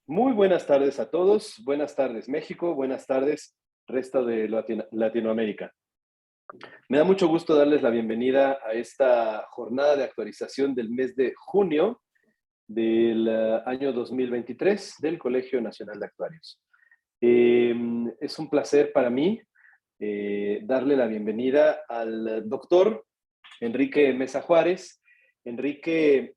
Muy buenas tardes a todos. Buenas tardes, México. Buenas tardes, resto de Latinoamérica. Me da mucho gusto darles la bienvenida a esta jornada de actualización del mes de junio del año 2023 del Colegio Nacional de Actuarios. Es un placer para mí darle la bienvenida al doctor Enrique Meza Juárez. Enrique,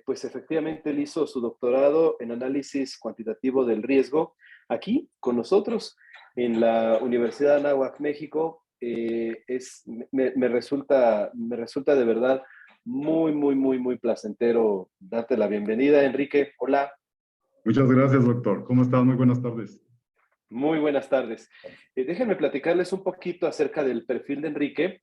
pues efectivamente él hizo su doctorado en análisis cuantitativo del riesgo aquí con nosotros en la Universidad de Anáhuac, México. Me resulta de verdad muy placentero darte la bienvenida, Enrique. Hola. Muchas gracias, doctor. ¿Cómo estás? Muy buenas tardes. Muy buenas tardes. Déjenme platicarles un poquito acerca del perfil de Enrique.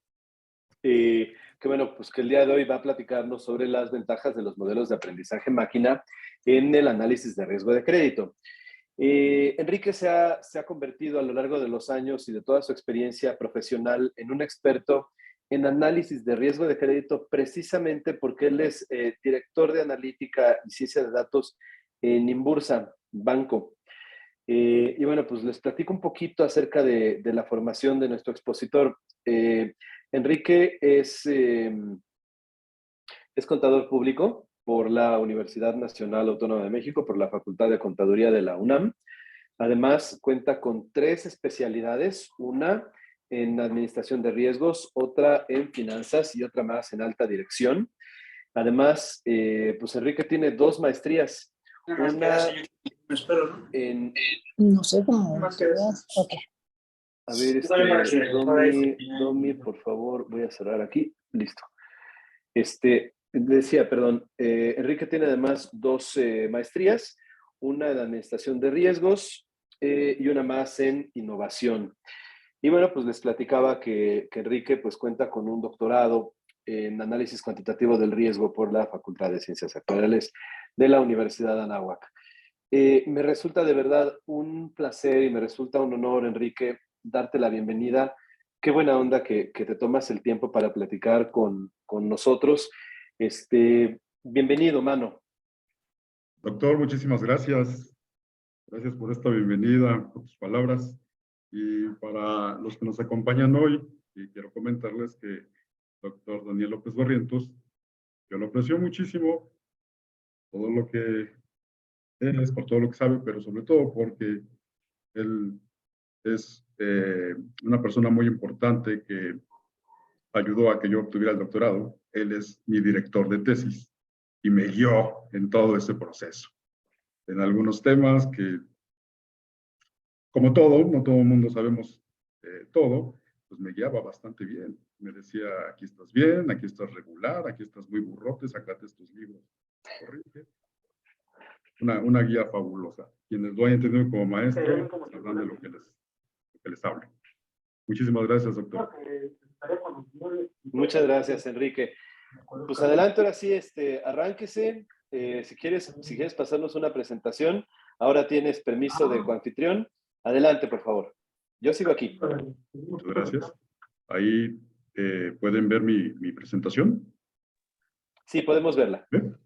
Que bueno, pues que el día de hoy va a platicarnos sobre las ventajas de los modelos de aprendizaje máquina en el análisis de riesgo de crédito. Enrique se ha convertido a lo largo de los años y de toda su experiencia profesional en un experto en análisis de riesgo de crédito precisamente porque él es director de analítica y ciencia de datos en Inbursa, banco. Y bueno, pues les platico un poquito acerca de la formación de nuestro expositor. Enrique es contador público por la Universidad Nacional Autónoma de México, por la Facultad de Contaduría de la UNAM. Además, cuenta con 3 especialidades, una en administración de riesgos, otra en finanzas y otra más en alta dirección. Además, pues Enrique tiene 2 maestrías. Una en... No sé cómo. Ok. A ver, Domi, por favor, voy a cerrar aquí. Listo. Decía, perdón, Enrique tiene además 2 maestrías, una en administración de riesgos y una más en innovación. Y bueno, pues les platicaba que Enrique pues cuenta con un doctorado en análisis cuantitativo del riesgo por la Facultad de Ciencias Actuariales de la Universidad de Anáhuac. Me resulta de verdad un placer y me resulta un honor, Enrique, darte la bienvenida. Qué buena onda que te tomas el tiempo para platicar con nosotros. Bienvenido, mano. Doctor, muchísimas gracias. Gracias por esta bienvenida, por tus palabras. Y para los que nos acompañan hoy, y quiero comentarles que doctor Daniel López Barrientos, yo lo aprecio muchísimo, todo lo que es, por todo lo que sabe, pero sobre todo porque él es una persona muy importante que ayudó a que yo obtuviera el doctorado. Él es mi director de tesis y me guió en todo ese proceso. En algunos temas que, como todo, no todo el mundo sabemos todo, pues me guiaba bastante bien. Me decía, aquí estás bien, aquí estás regular, aquí estás muy burrote, sacate estos libros, corrige. Una guía fabulosa. Quienes lo hayan tenido como maestro, sabrán de lo que les hablo. Muchísimas gracias, doctor. Muchas gracias, Enrique. Pues adelante, ahora sí, arránquese. Si quieres pasarnos una presentación, ahora tienes permiso de coanfitrión. Adelante, por favor. Yo sigo aquí. Muchas gracias. Ahí pueden ver mi presentación. Sí, podemos verla. ¿Bien?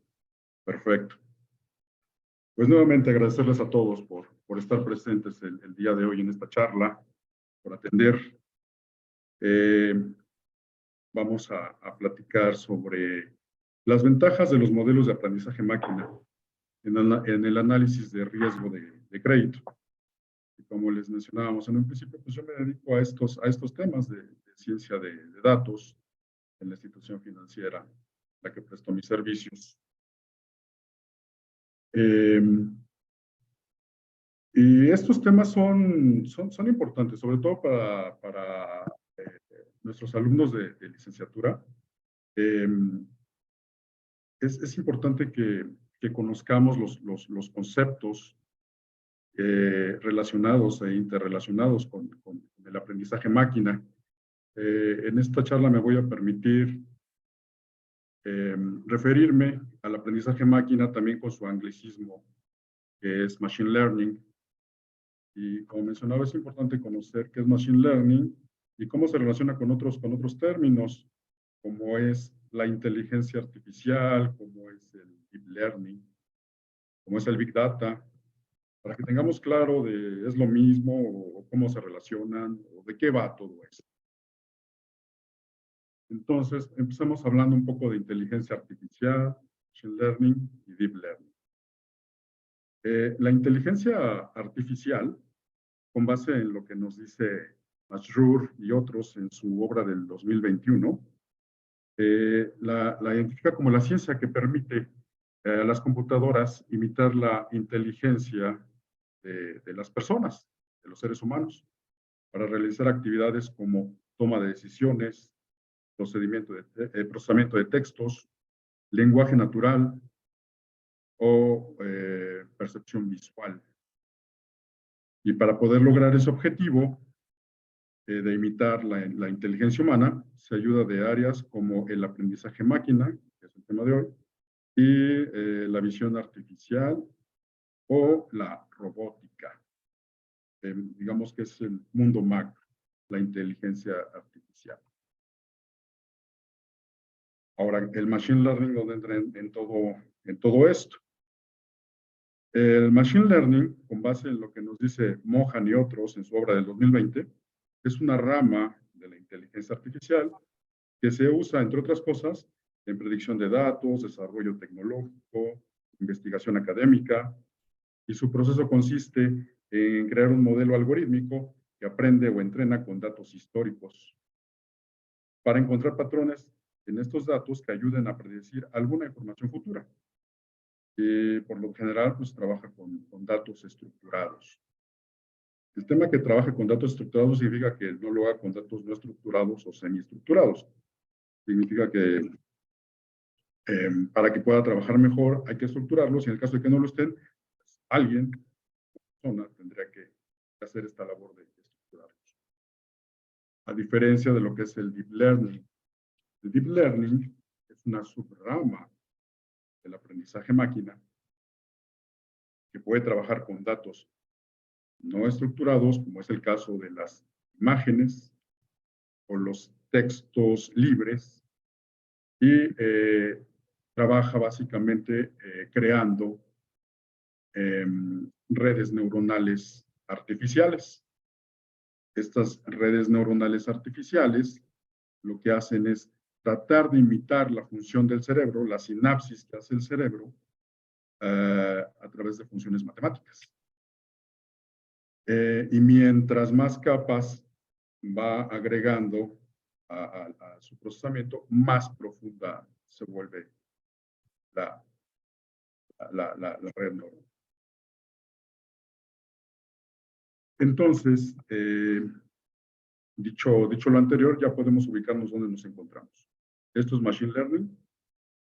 Perfecto. Pues nuevamente agradecerles a todos por estar presentes el día de hoy en esta charla, por atender. Vamos a platicar sobre las ventajas de los modelos de aprendizaje máquina en el análisis de riesgo de crédito. Y como les mencionábamos en un principio, pues yo me dedico a estos temas de ciencia de datos en la institución financiera a la que presto mis servicios. Y estos temas son importantes, sobre todo para nuestros alumnos de licenciatura. Es importante que conozcamos los conceptos relacionados e interrelacionados con el aprendizaje máquina. En esta charla me voy a permitir referirme al aprendizaje máquina también con su anglicismo, que es Machine Learning. Y como mencionaba, es importante conocer qué es Machine Learning y cómo se relaciona con otros términos, como es la inteligencia artificial, como es el Deep Learning. como es el Big Data, para que tengamos claro de es lo mismo o cómo se relacionan o de qué va todo esto. Entonces, empezamos hablando un poco de inteligencia artificial, machine learning y deep learning. La inteligencia artificial, con base en lo que nos dice Masrur y otros en su obra del 2021, la identifica como la ciencia que permite a las computadoras imitar la inteligencia de las personas, de los seres humanos, para realizar actividades como toma de decisiones, procesamiento de textos, lenguaje natural o percepción visual. Y para poder lograr ese objetivo de imitar la inteligencia humana, se ayuda de áreas como el aprendizaje máquina, que es el tema de hoy, y la visión artificial o la robótica. Digamos que es el mundo macro, la inteligencia artificial. Ahora, el machine learning donde entra en todo esto. El machine learning, con base en lo que nos dice Mohan y otros en su obra del 2020, es una rama de la inteligencia artificial que se usa, entre otras cosas, en predicción de datos, desarrollo tecnológico, investigación académica, y su proceso consiste en crear un modelo algorítmico que aprende o entrena con datos históricos para encontrar patrones en estos datos que ayuden a predecir alguna información futura. Y por lo general, pues trabaja con datos estructurados. El tema que trabaje con datos estructurados significa que no lo haga con datos no estructurados o semiestructurados. Significa que para que pueda trabajar mejor hay que estructurarlos y en el caso de que no lo estén, pues, alguien, persona, tendría que hacer esta labor de estructurarlos. A diferencia de lo que es el deep learning. El deep learning es una subrama del aprendizaje máquina que puede trabajar con datos no estructurados, como es el caso de las imágenes o los textos libres, y trabaja básicamente creando redes neuronales artificiales. Estas redes neuronales artificiales lo que hacen es tratar de imitar la función del cerebro, la sinapsis que hace el cerebro, a través de funciones matemáticas. Y mientras más capas va agregando a su procesamiento, más profunda se vuelve la red neuronal. Entonces, dicho lo anterior, ya podemos ubicarnos donde nos encontramos. Esto es Machine Learning,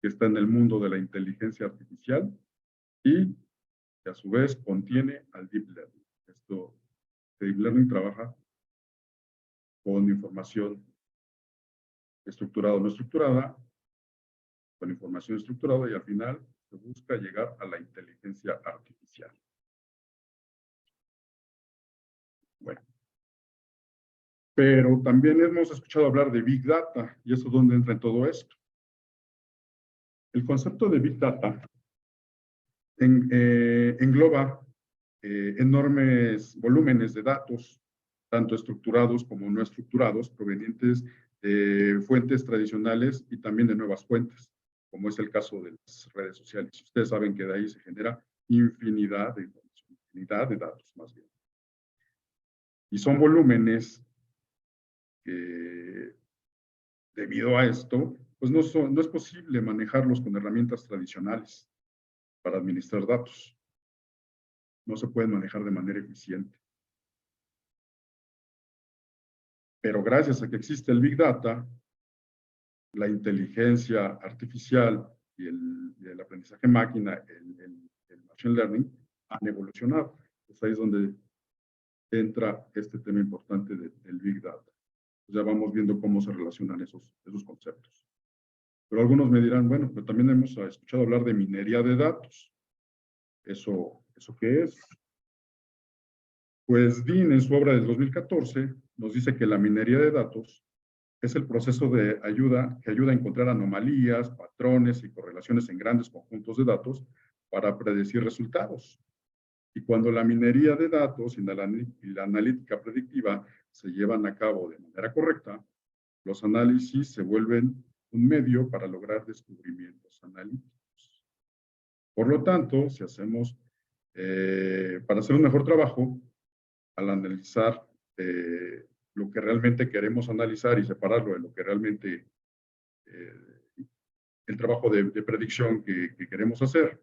que está en el mundo de la inteligencia artificial y que a su vez contiene al Deep Learning. Deep Learning trabaja con información estructurada o no estructurada, con información estructurada y al final se busca llegar a la inteligencia artificial. Bueno. Pero también hemos escuchado hablar de Big Data y eso es donde entra en todo esto. El concepto de Big Data engloba enormes volúmenes de datos, tanto estructurados como no estructurados, provenientes de fuentes tradicionales y también de nuevas fuentes, como es el caso de las redes sociales. Ustedes saben que de ahí se genera infinidad de información, infinidad de datos más bien. Y son volúmenes que, debido a esto, pues no es posible manejarlos con herramientas tradicionales para administrar datos. No se pueden manejar de manera eficiente. Pero gracias a que existe el Big Data, la inteligencia artificial y el aprendizaje máquina, el Machine Learning, han evolucionado. Pues ahí es donde entra este tema importante del Big Data. Ya vamos viendo cómo se relacionan esos conceptos. Pero algunos me dirán, bueno, pero también hemos escuchado hablar de minería de datos. ¿Eso qué es? Pues Dean, en su obra del 2014, nos dice que la minería de datos es el proceso que ayuda a encontrar anomalías, patrones y correlaciones en grandes conjuntos de datos para predecir resultados. Y cuando la minería de datos y la analítica predictiva se llevan a cabo de manera correcta, los análisis se vuelven un medio para lograr descubrimientos analíticos. Por lo tanto, si hacemos, para hacer un mejor trabajo, al analizar lo que realmente queremos analizar y separarlo de lo que realmente, el trabajo de predicción que queremos hacer,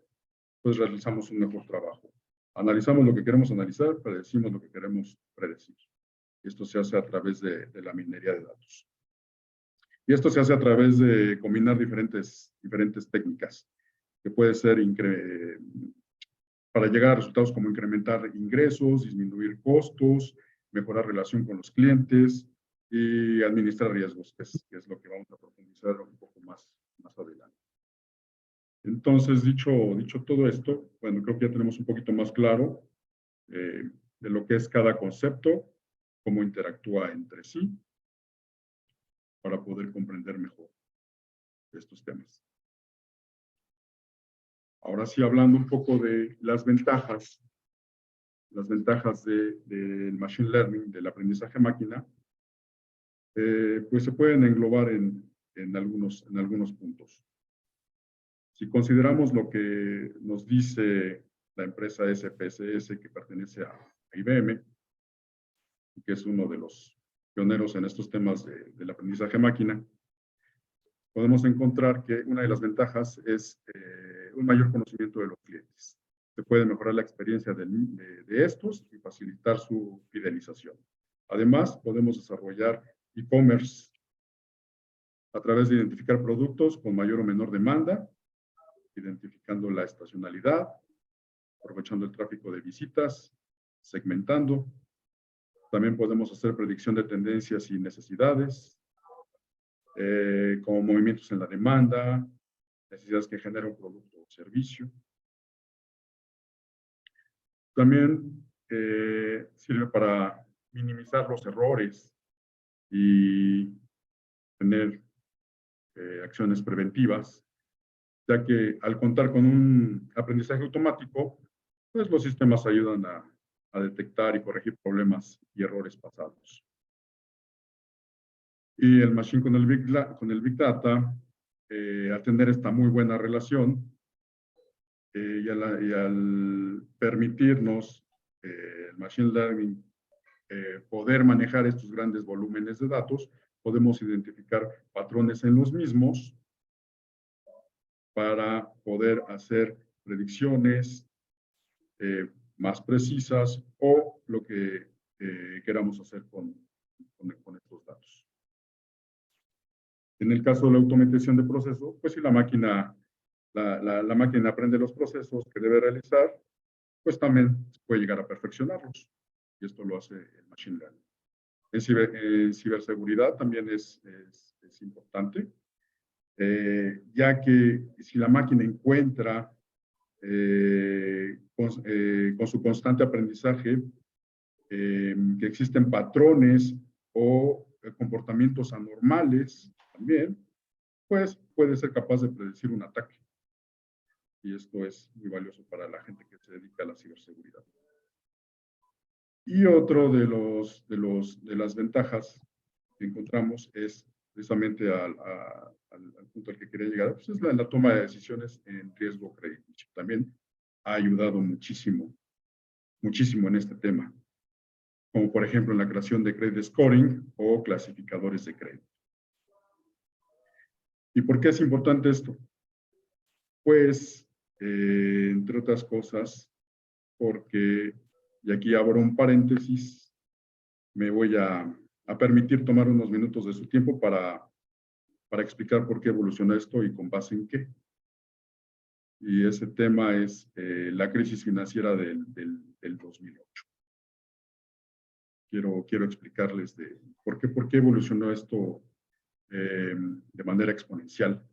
pues realizamos un mejor trabajo. Analizamos lo que queremos analizar, predecimos lo que queremos predecir. Esto se hace a través de la minería de datos. Y esto se hace a través de combinar diferentes técnicas, que puede ser para llegar a resultados como incrementar ingresos, disminuir costos, mejorar relación con los clientes y administrar riesgos, que es lo que vamos a profundizar un poco más adelante. Entonces, dicho todo esto, bueno, creo que ya tenemos un poquito más claro de lo que es cada concepto, cómo interactúa entre sí, para poder comprender mejor estos temas. Ahora sí, hablando un poco de las ventajas del machine learning, del aprendizaje máquina, pues se pueden englobar en algunos puntos. Si consideramos lo que nos dice la empresa SPSS, que pertenece a IBM, que es uno de los pioneros en estos temas del aprendizaje máquina, podemos encontrar que una de las ventajas es un mayor conocimiento de los clientes. Se puede mejorar la experiencia de estos y facilitar su fidelización. Además, podemos desarrollar e-commerce a través de identificar productos con mayor o menor demanda, identificando la estacionalidad, aprovechando el tráfico de visitas, segmentando. También podemos hacer predicción de tendencias y necesidades, como movimientos en la demanda, necesidades que genera un producto o servicio. También sirve para minimizar los errores y tener acciones preventivas, ya que al contar con un aprendizaje automático, pues los sistemas ayudan a detectar y corregir problemas y errores pasados. Y el machine con el Big Data, al tener esta muy buena relación y al permitirnos el Machine Learning poder manejar estos grandes volúmenes de datos, podemos identificar patrones en los mismos para poder hacer predicciones más precisas o lo que queramos hacer con estos datos. En el caso de la automatización de procesos, pues si la máquina aprende los procesos que debe realizar, pues también puede llegar a perfeccionarlos. Y esto lo hace el Machine Learning. En ciberseguridad también es importante, ya que si la máquina encuentra con su constante aprendizaje que existen patrones o comportamientos anormales también, pues puede ser capaz de predecir un ataque. Y esto es muy valioso para la gente que se dedica a la ciberseguridad. Y otro de las ventajas que encontramos es precisamente al punto al que quería llegar, pues es la toma de decisiones en riesgo crediticio. También ha ayudado muchísimo en este tema, como por ejemplo en la creación de credit scoring o clasificadores de crédito. ¿Y por qué es importante esto? Pues, entre otras cosas, porque, y aquí abro un paréntesis, me voy a permitir tomar unos minutos de su tiempo para explicar por qué evoluciona esto y con base en qué. Y ese tema es la crisis financiera del 2008. Quiero explicarles por qué evolucionó esto de manera exponencial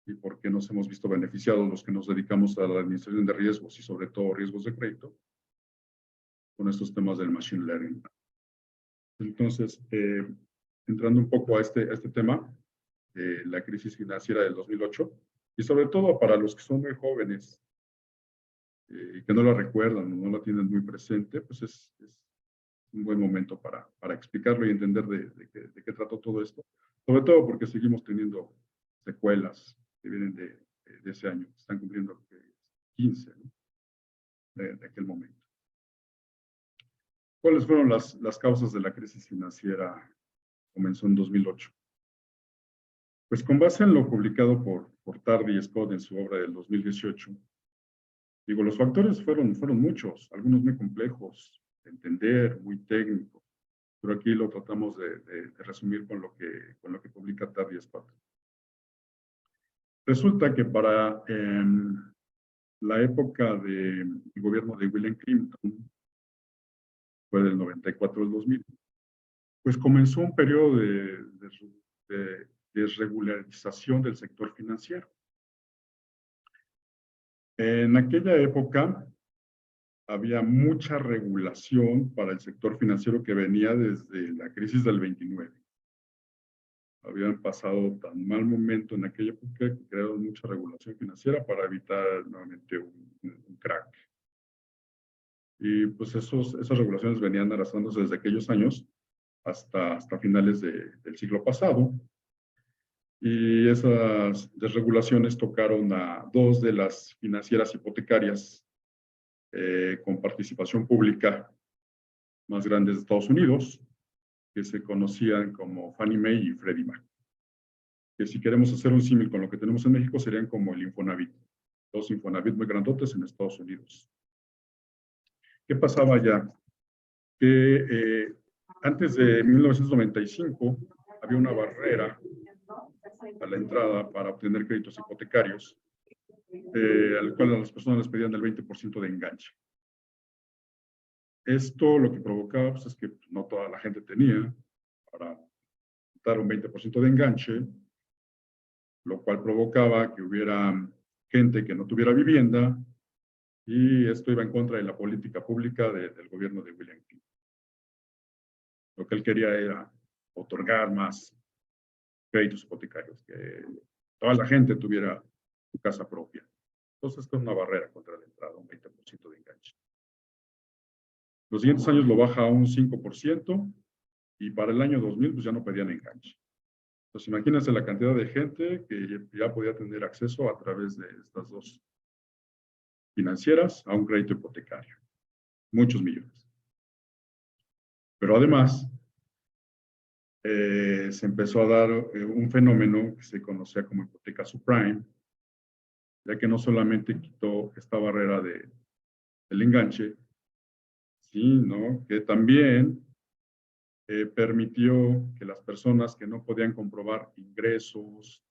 y por qué nos hemos visto beneficiados los que nos dedicamos a la administración de riesgos y sobre todo riesgos de crédito con estos temas del Machine Learning. Entonces, entrando un poco a este tema, la crisis financiera del 2008, Y sobre todo para los que son muy jóvenes y que no la recuerdan o no la tienen muy presente, pues es un buen momento para explicarlo y entender de qué trató todo esto. Sobre todo porque seguimos teniendo secuelas que vienen de ese año, están cumpliendo 15, ¿no? de aquel momento. ¿Cuáles fueron las causas de la crisis financiera? Comenzó en 2008. Pues con base en lo publicado por Tardy y Scott en su obra del 2018, digo, los factores fueron muchos, algunos muy complejos de entender, muy técnicos, pero aquí lo tratamos de resumir con lo que publica Tardy y Scott. Resulta que para la época del gobierno de William Clinton, fue del 94 al 2000, pues comenzó un periodo de desregularización del sector financiero. En aquella época había mucha regulación para el sector financiero que venía desde la crisis del 29. Habían pasado tan mal momento en aquella época que crearon mucha regulación financiera para evitar nuevamente un crack. Y pues esas regulaciones venían arrastrándose desde aquellos años hasta finales del siglo pasado. Y esas desregulaciones tocaron a dos de las financieras hipotecarias con participación pública más grandes de Estados Unidos, que se conocían como Fannie Mae y Freddie Mac. Que si queremos hacer un símil con lo que tenemos en México, serían como el Infonavit. Dos Infonavit muy grandotes en Estados Unidos. ¿Qué pasaba allá? Que antes de 1995 había una barrera a la entrada para obtener créditos hipotecarios, al cual a las personas les pedían el 20% de enganche. Esto lo que provocaba pues, es que no toda la gente tenía para dar un 20% de enganche, lo cual provocaba que hubiera gente que no tuviera vivienda, y esto iba en contra de la política pública del gobierno de William Clinton. Lo que él quería era otorgar más créditos hipotecarios, que toda la gente tuviera su casa propia. Entonces, es una barrera contra la entrada, un 20% de enganche. Los siguientes años lo baja a un 5%, y para el año 2000 pues ya no pedían enganche. Entonces, imagínense la cantidad de gente que ya podía tener acceso a través de estas dos financieras a un crédito hipotecario. Muchos millones. Pero además, se empezó a dar un fenómeno que se conocía como hipoteca subprime, ya que no solamente quitó esta barrera del enganche, sino que también permitió que las personas que no podían comprobar ingresos,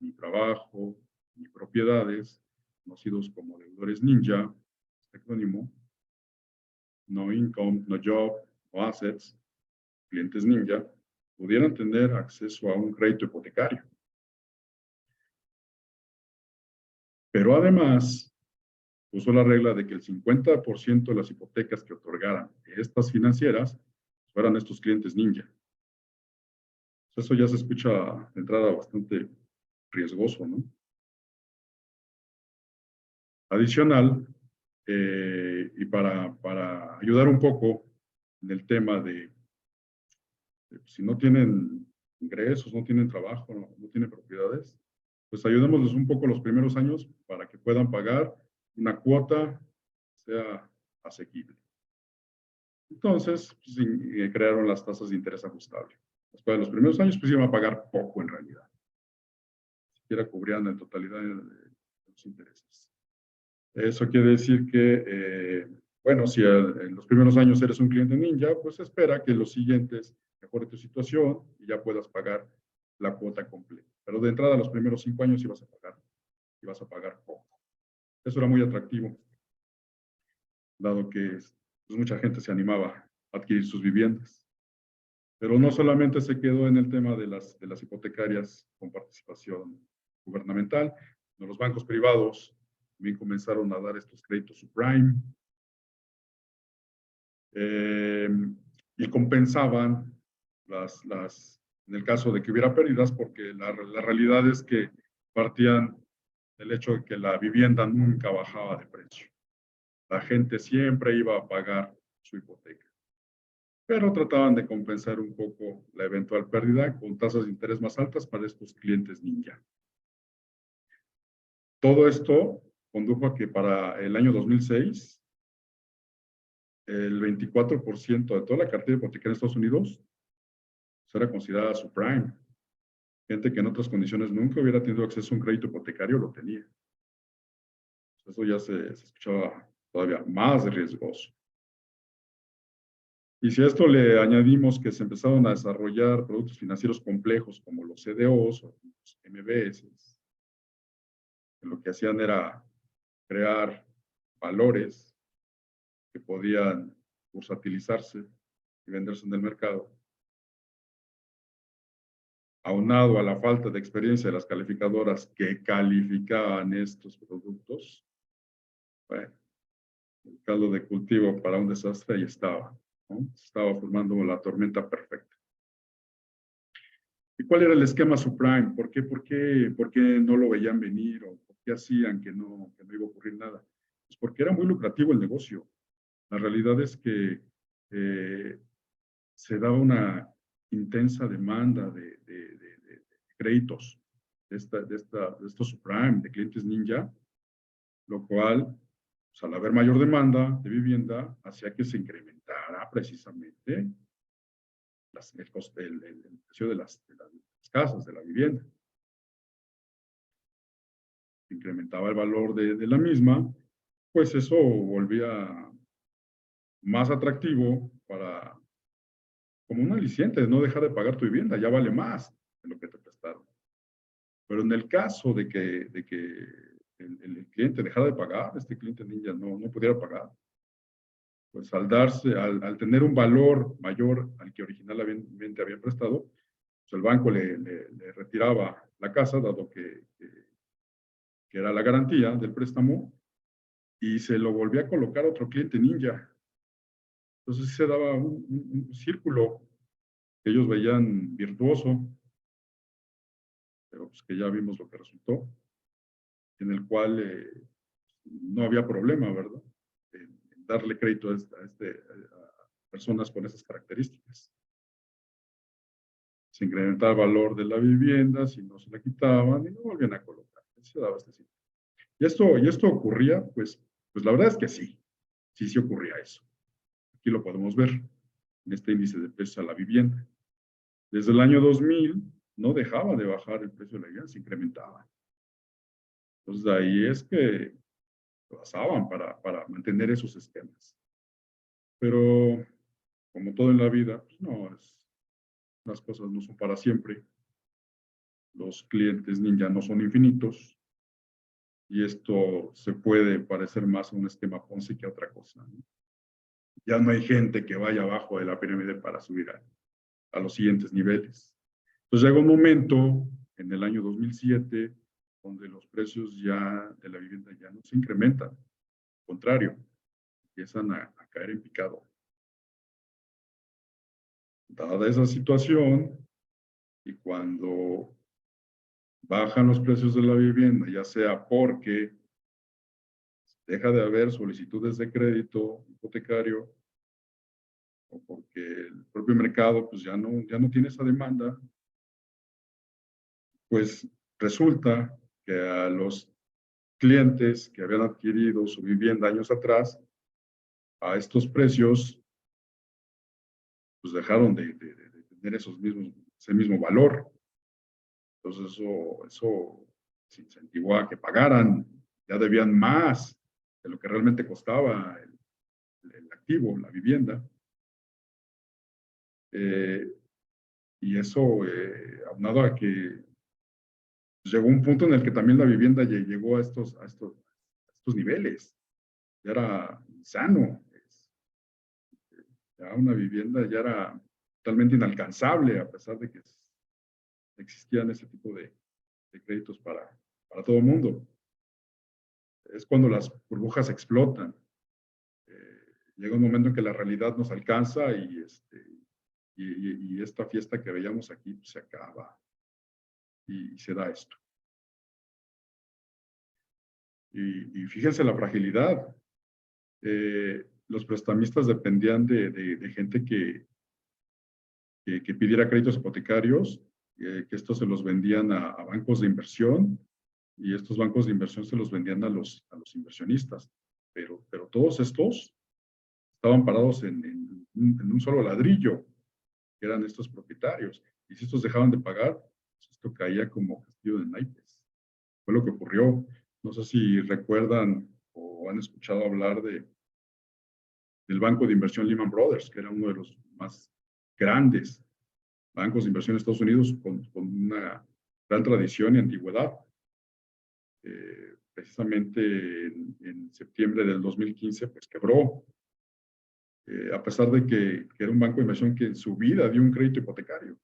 ni trabajo, ni propiedades, conocidos como deudores ninja, este acrónimo, no income, no job, no assets, clientes ninja, pudieran tener acceso a un crédito hipotecario. Pero además, puso la regla de que el 50% de las hipotecas que otorgaran estas financieras fueran estos clientes ninja. Eso ya se escucha de entrada bastante riesgoso, ¿no? Adicional, y para ayudar un poco en el tema de si no tienen ingresos, no tienen trabajo, no tienen propiedades, pues ayudémosles un poco los primeros años para que puedan pagar una cuota que sea asequible. Entonces, pues, crearon las tasas de interés ajustable. Después de los primeros años, pues iban a pagar poco en realidad. Ni siquiera cubrían en totalidad de los intereses. Eso quiere decir que, bueno, si en los primeros años eres un cliente ninja, pues espera que los siguientes mejore tu situación y ya puedas pagar la cuota completa. Pero de entrada, los primeros 5 años ibas a pagar poco. Eso era muy atractivo, dado que pues, mucha gente se animaba a adquirir sus viviendas. Pero no solamente se quedó en el tema de las hipotecarias con participación gubernamental, sino los bancos privados también comenzaron a dar estos créditos subprime, y compensaban en el caso de que hubiera pérdidas, porque la realidad es que partían el hecho de que la vivienda nunca bajaba de precio. La gente siempre iba a pagar su hipoteca, pero trataban de compensar un poco la eventual pérdida con tasas de interés más altas para estos clientes ninja. Todo esto condujo a que para el año 2006, el 24% de toda la cartera hipotecaria en Estados Unidos era considerada subprime. Gente que en otras condiciones nunca hubiera tenido acceso a un crédito hipotecario lo tenía. Eso ya se escuchaba todavía más riesgoso. Y si a esto le añadimos que se empezaron a desarrollar productos financieros complejos como los CDOs o los MBS, que lo que hacían era crear valores que podían bursatilizarse y venderse en el mercado, aunado a la falta de experiencia de las calificadoras que calificaban estos productos, bueno, el caldo de cultivo para un desastre ahí estaba, ¿no? Se estaba formando la tormenta perfecta. ¿Y cuál era el esquema subprime? ¿Por qué no lo veían venir? ¿O por qué hacían que no iba a ocurrir nada? Pues porque era muy lucrativo el negocio. La realidad es que se daba una intensa demanda de créditos de estos subprime, de clientes ninja, lo cual, pues, al haber mayor demanda de vivienda, hacía que se incrementara precisamente el precio de las casas, de la vivienda. Se incrementaba el valor de la misma, pues eso volvía más atractivo como un aliciente de no dejar de pagar tu vivienda, ya vale más de lo que te prestaron. Pero en el caso de que el cliente dejara de pagar, este cliente ninja no pudiera pagar, pues al tener un valor mayor al que originalmente había prestado, pues el banco le retiraba la casa, dado que era la garantía del préstamo, y se lo volvía a colocar a otro cliente ninja. Entonces se daba un círculo que ellos veían virtuoso, pero pues que ya vimos lo que resultó, en el cual no había problema, ¿verdad? En darle crédito a personas con esas características. Se incrementaba el valor de la vivienda, si no se la quitaban y no volvían a colocar. Se daba este ciclo. Y esto ocurría, pues la verdad es que sí ocurría eso. Aquí lo podemos ver en este índice de precios a la vivienda. Desde el año 2000 no dejaba de bajar el precio de la vivienda, se incrementaba. Entonces, de ahí es que basaban para mantener esos esquemas. Pero, como todo en la vida, pues las cosas no son para siempre. Los clientes ninja no son infinitos. Y esto se puede parecer más a un esquema Ponzi que a otra cosa, ¿no? Ya no hay gente que vaya abajo de la pirámide para subir a los siguientes niveles. Entonces llega un momento, en el año 2007, donde los precios ya de la vivienda ya no se incrementan. Al contrario, empiezan a caer en picado. Dada esa situación, y cuando bajan los precios de la vivienda, ya sea porque deja de haber solicitudes de crédito hipotecario o porque el propio mercado pues ya no tiene esa demanda, pues resulta que a los clientes que habían adquirido su vivienda años atrás, a estos precios, pues dejaron de tener ese mismo valor. Entonces eso se incentivó a que pagaran, ya debían más de lo que realmente costaba el activo, la vivienda. Y eso, aunado a que llegó un punto en el que también la vivienda llegó a estos niveles. Ya era insano. Ya una vivienda ya era totalmente inalcanzable, a pesar de que existían ese tipo de créditos para todo el mundo. Es cuando las burbujas explotan. Llega un momento en que la realidad nos alcanza y esta fiesta que veíamos aquí pues, se acaba y se da esto. Y fíjense la fragilidad. Los prestamistas dependían de gente que pidiera créditos hipotecarios, que estos se los vendían a bancos de inversión, y estos bancos de inversión se los vendían a los inversionistas. Pero todos estos estaban parados en un solo ladrillo, que eran estos propietarios. Y si estos dejaban de pagar, pues esto caía como castillo de naipes. Fue lo que ocurrió. No sé si recuerdan o han escuchado hablar del banco de inversión Lehman Brothers, que era uno de los más grandes bancos de inversión en Estados Unidos con una gran tradición y antigüedad. Precisamente en septiembre del 2015, pues quebró, a pesar de que era un banco de inversión que en su vida dio un crédito hipotecario.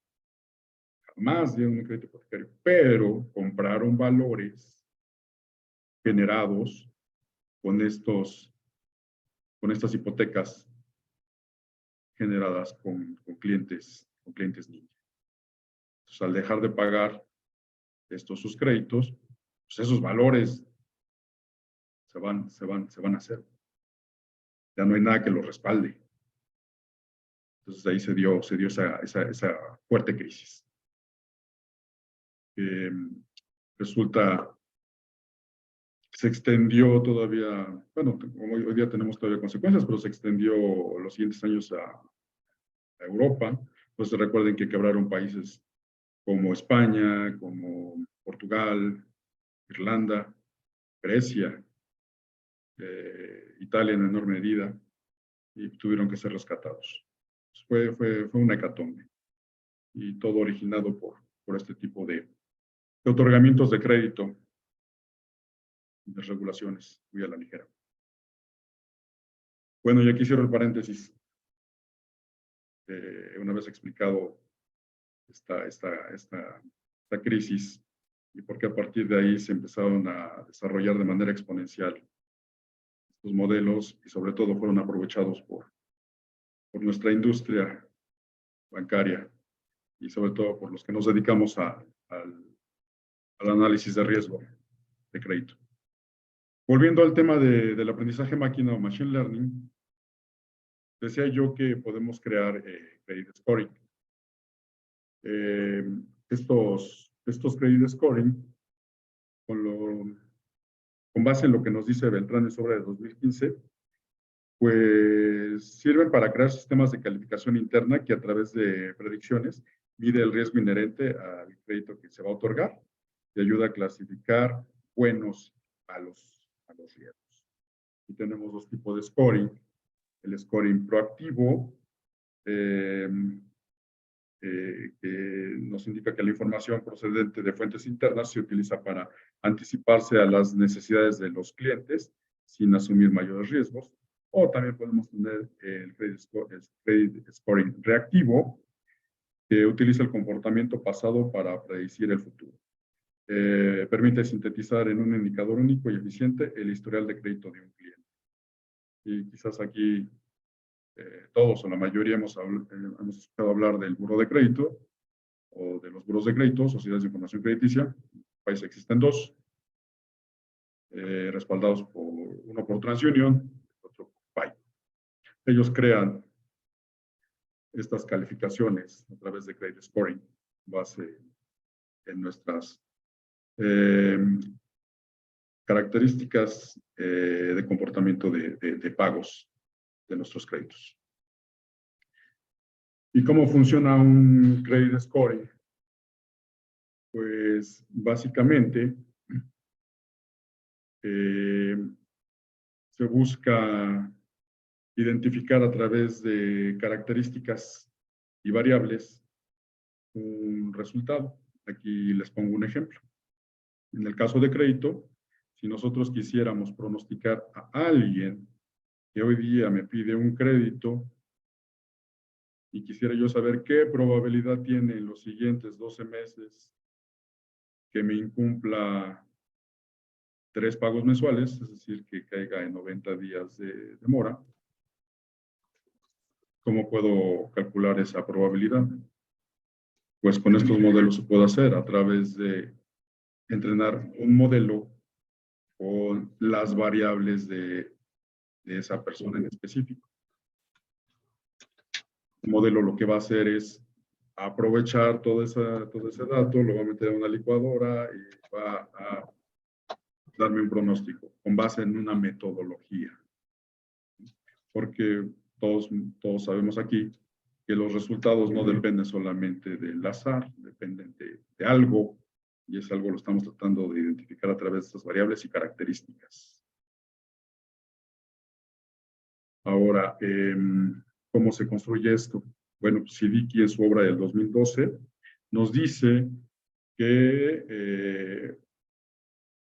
Jamás dio un crédito hipotecario, pero compraron valores generados con estas hipotecas generadas con clientes niños. Entonces, al dejar de pagar sus créditos, pues esos valores se van a hacer. Ya no hay nada que los respalde. Entonces ahí se dio esa fuerte crisis. Resulta que se extendió todavía, bueno, hoy día tenemos todavía consecuencias, pero se extendió los siguientes años a Europa. Pues recuerden que quebraron países como España, como Portugal, Irlanda, Grecia, Italia en enorme medida, y tuvieron que ser rescatados. Fue una hecatombe, y todo originado por este tipo de otorgamientos de crédito, de regulaciones muy a la ligera. Bueno, y aquí cierro el paréntesis. Una vez explicado esta crisis y por qué a partir de ahí se empezaron a desarrollar de manera exponencial estos modelos, y sobre todo fueron aprovechados por nuestra industria bancaria, y sobre todo por los que nos dedicamos al análisis de riesgo de crédito. Volviendo al tema del aprendizaje máquina o machine learning, decía yo que podemos crear credit scoring. Estos credit scoring, con base en lo que nos dice Beltrán en su obra de 2015, pues sirven para crear sistemas de calificación interna que a través de predicciones mide el riesgo inherente al crédito que se va a otorgar y ayuda a clasificar buenos a los riesgos. Y tenemos dos tipos de scoring. El scoring proactivo, que nos indica que la información procedente de fuentes internas se utiliza para anticiparse a las necesidades de los clientes sin asumir mayores riesgos. O también podemos tener el credit scoring reactivo, que utiliza el comportamiento pasado para predecir el futuro. Permite sintetizar en un indicador único y eficiente el historial de crédito de un cliente. Y quizás aquí todos o la mayoría hemos escuchado hablar del buró de crédito o de los buros de crédito, sociedades de información crediticia. En el país existen dos, respaldados uno por TransUnion, otro por PAI. Ellos crean estas calificaciones a través de credit scoring, base en nuestras características de comportamiento de pagos de nuestros créditos. ¿Y cómo funciona un credit scoring? Pues básicamente se busca identificar a través de características y variables un resultado. Aquí les pongo un ejemplo. En el caso de crédito, si nosotros quisiéramos pronosticar a alguien que hoy día me pide un crédito y quisiera yo saber qué probabilidad tiene en los siguientes 12 meses que me incumpla 3 pagos mensuales, es decir, que caiga en 90 días de demora, ¿cómo puedo calcular esa probabilidad? Pues con estos modelos se puede hacer a través de entrenar un modelo con las variables de esa persona en específico. El modelo lo que va a hacer es aprovechar todo ese dato, lo va a meter en una licuadora y va a darme un pronóstico con base en una metodología. Porque todos sabemos aquí que los resultados no dependen solamente del azar, dependen de algo, y ese algo lo estamos tratando de identificar a través de estas variables y características. Ahora, ¿cómo se construye esto? Bueno, Siddiqui en su obra del 2012 nos dice que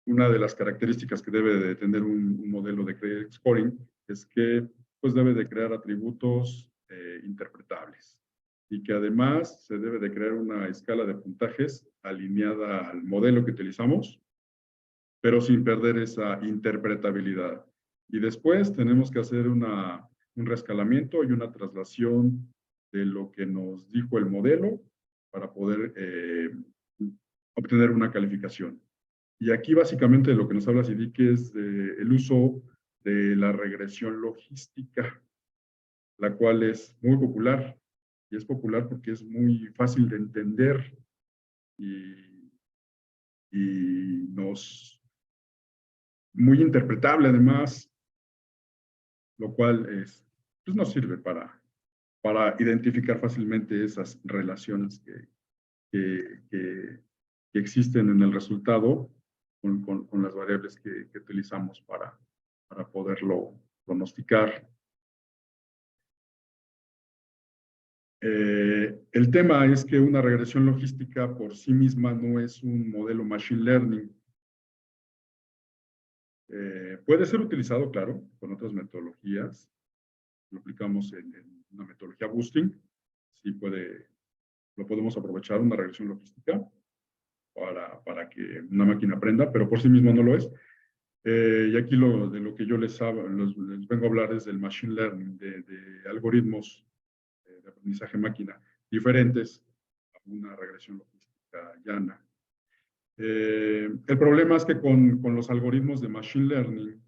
una de las características que debe de tener un modelo de credit scoring es que pues, debe de crear atributos interpretables y que además se debe de crear una escala de puntajes alineada al modelo que utilizamos, pero sin perder esa interpretabilidad. Y después tenemos que hacer un reescalamiento y una traslación de lo que nos dijo el modelo para poder obtener una calificación. Y aquí básicamente lo que nos habla Siddiqui es el uso de la regresión logística, la cual es muy popular. Y es popular porque es muy fácil de entender y muy interpretable además, lo cual pues nos sirve para identificar fácilmente esas relaciones que existen en el resultado con las variables que utilizamos para poderlo pronosticar. El tema es que una regresión logística por sí misma no es un modelo machine learning. Puede ser utilizado, claro, con otras metodologías. Lo aplicamos en una metodología boosting. Sí lo podemos aprovechar una regresión logística para que una máquina aprenda, pero por sí mismo no lo es. Y aquí de lo que yo les vengo a hablar es del machine learning, de algoritmos de aprendizaje máquina diferentes a una regresión logística llana. El problema es que con los algoritmos de machine learning,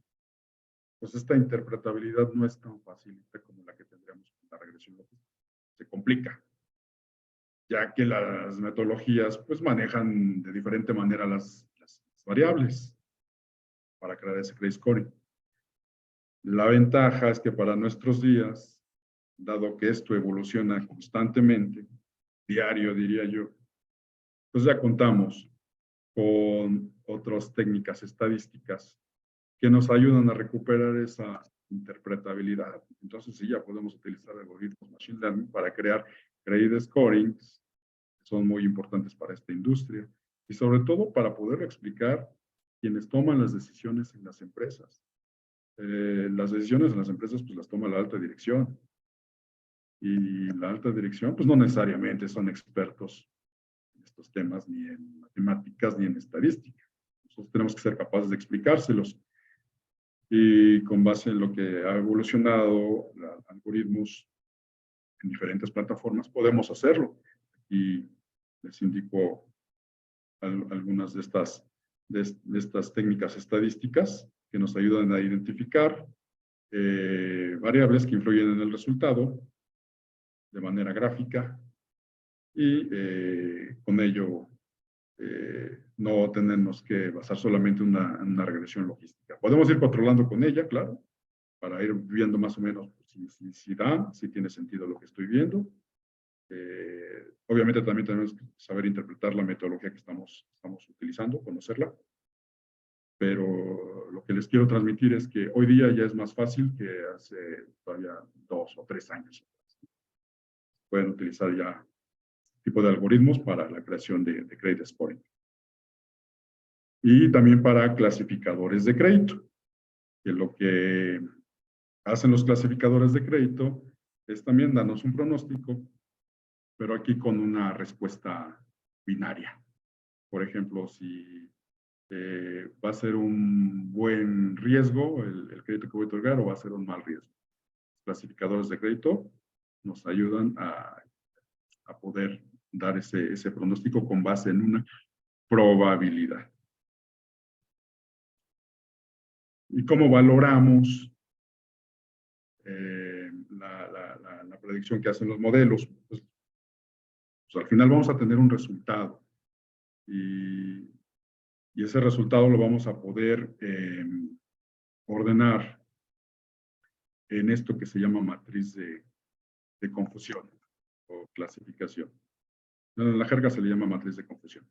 pues esta interpretabilidad no es tan fácil como la que tendríamos con la regresión logística. Se complica, ya que las metodologías pues manejan de diferente manera las variables para crear ese credit scoring. La ventaja es que para nuestros días, dado que esto evoluciona constantemente, diario diría yo, pues ya contamos con otras técnicas estadísticas que nos ayudan a recuperar esa interpretabilidad. Entonces sí, ya podemos utilizar algoritmos machine learning para crear credit scorings, que son muy importantes para esta industria, y sobre todo para poder explicar quienes toman las decisiones en las empresas. Las decisiones en las empresas pues las toma la alta dirección, y la alta dirección pues no necesariamente son expertos en estos temas, ni en matemáticas, ni en estadística. Nosotros tenemos que ser capaces de explicárselos. Y con base en lo que ha evolucionado algoritmos en diferentes plataformas, podemos hacerlo. Y les indico algunas de estas técnicas estadísticas que nos ayudan a identificar variables que influyen en el resultado de manera gráfica y con ello no tenemos que basar solamente en una regresión logística. Podemos ir controlando con ella, claro, para ir viendo más o menos si tiene sentido lo que estoy viendo. Obviamente también tenemos que saber interpretar la metodología que estamos utilizando, conocerla. Pero lo que les quiero transmitir es que hoy día ya es más fácil que hace todavía 2 o 3 años. Pueden utilizar ya tipo de algoritmos para la creación de credit scoring. Y también para clasificadores de crédito, que lo que hacen los clasificadores de crédito es también darnos un pronóstico, pero aquí con una respuesta binaria. Por ejemplo, si va a ser un buen riesgo el crédito que voy a otorgar o va a ser un mal riesgo. Los clasificadores de crédito nos ayudan a poder dar ese pronóstico con base en una probabilidad. ¿Y cómo valoramos la predicción que hacen los modelos? Pues al final vamos a tener un resultado. Y ese resultado lo vamos a poder ordenar en esto que se llama matriz de confusión o clasificación. En la jerga se le llama matriz de confusión,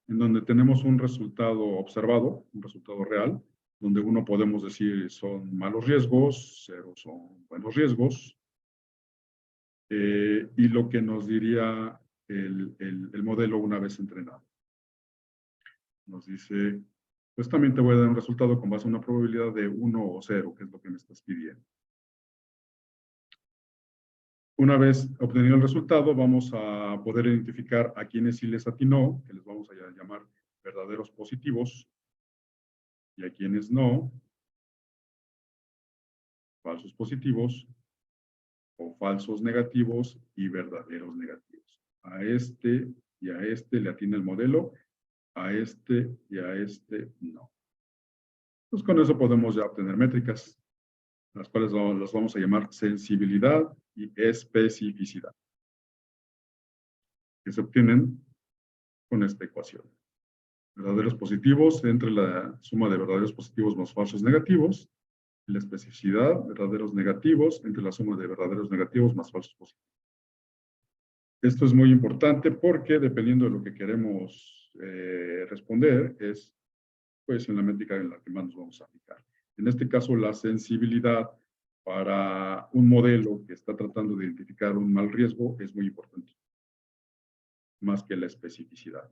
en donde tenemos un resultado observado, un resultado real, donde uno podemos decir son malos riesgos, 0 son buenos riesgos, y lo que nos diría el modelo una vez entrenado. Nos dice, pues también te voy a dar un resultado con base a una probabilidad de 1 o 0, que es lo que me estás pidiendo. Una vez obtenido el resultado, vamos a poder identificar a quienes sí les atinó, que les vamos a llamar verdaderos positivos, y a quienes no, falsos positivos, o falsos negativos y verdaderos negativos. A este y a este le atina el modelo, a este y a este no. Pues con eso podemos ya obtener métricas, las cuales las vamos a llamar sensibilidad y especificidad, que se obtienen con esta ecuación. Verdaderos positivos entre la suma de verdaderos positivos más falsos negativos, y la especificidad, verdaderos negativos entre la suma de verdaderos negativos más falsos positivos. Esto es muy importante porque dependiendo de lo que queremos responder es pues en la métrica en la que más nos vamos a aplicar. En este caso, la sensibilidad para un modelo que está tratando de identificar un mal riesgo es muy importante, más que la especificidad.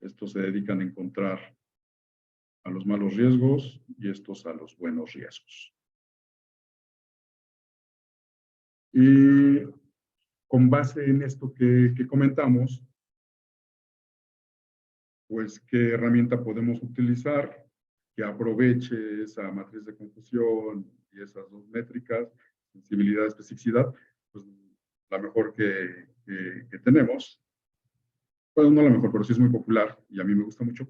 Estos se dedican a encontrar a los malos riesgos y estos a los buenos riesgos. Y con base en esto que comentamos, pues qué herramienta podemos utilizar que aproveche esa matriz de confusión y esas dos métricas, sensibilidad y especificidad, pues la mejor que tenemos, bueno, no la mejor, pero sí es muy popular y a mí me gusta mucho,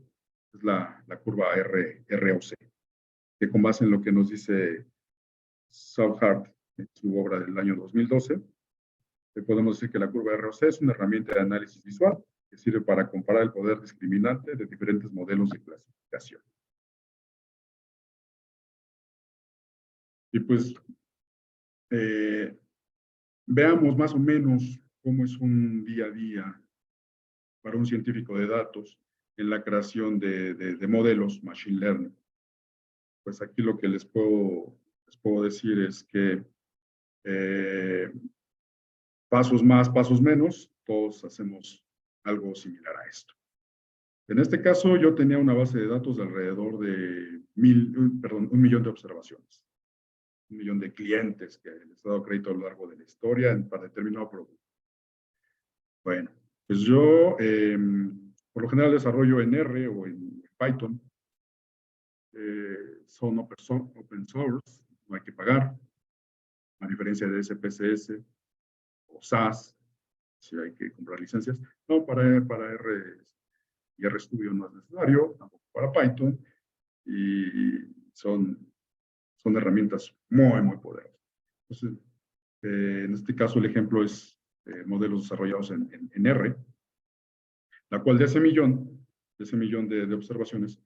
es la curva ROC, que con base en lo que nos dice Southard en su obra del año 2012, podemos decir que la curva ROC es una herramienta de análisis visual que sirve para comparar el poder discriminante de diferentes modelos de clasificación. Y pues veamos más o menos cómo es un día a día para un científico de datos en la creación de modelos Machine Learning. Pues aquí lo que les puedo decir es que pasos más, pasos menos, todos hacemos algo similar a esto. En este caso, yo tenía una base de datos de alrededor de 1 millón de observaciones. 1 millón de clientes que les he dado crédito a lo largo de la historia para determinado producto. Bueno, pues yo por lo general desarrollo en R o en Python. Son open source, no hay que pagar, a diferencia de SPSS o SAS, si hay que comprar licencias. No, para R y RStudio no es necesario, tampoco para Python, y son herramientas muy poderosas. Entonces, en este caso el ejemplo es modelos desarrollados en R, la cual de ese millón de observaciones,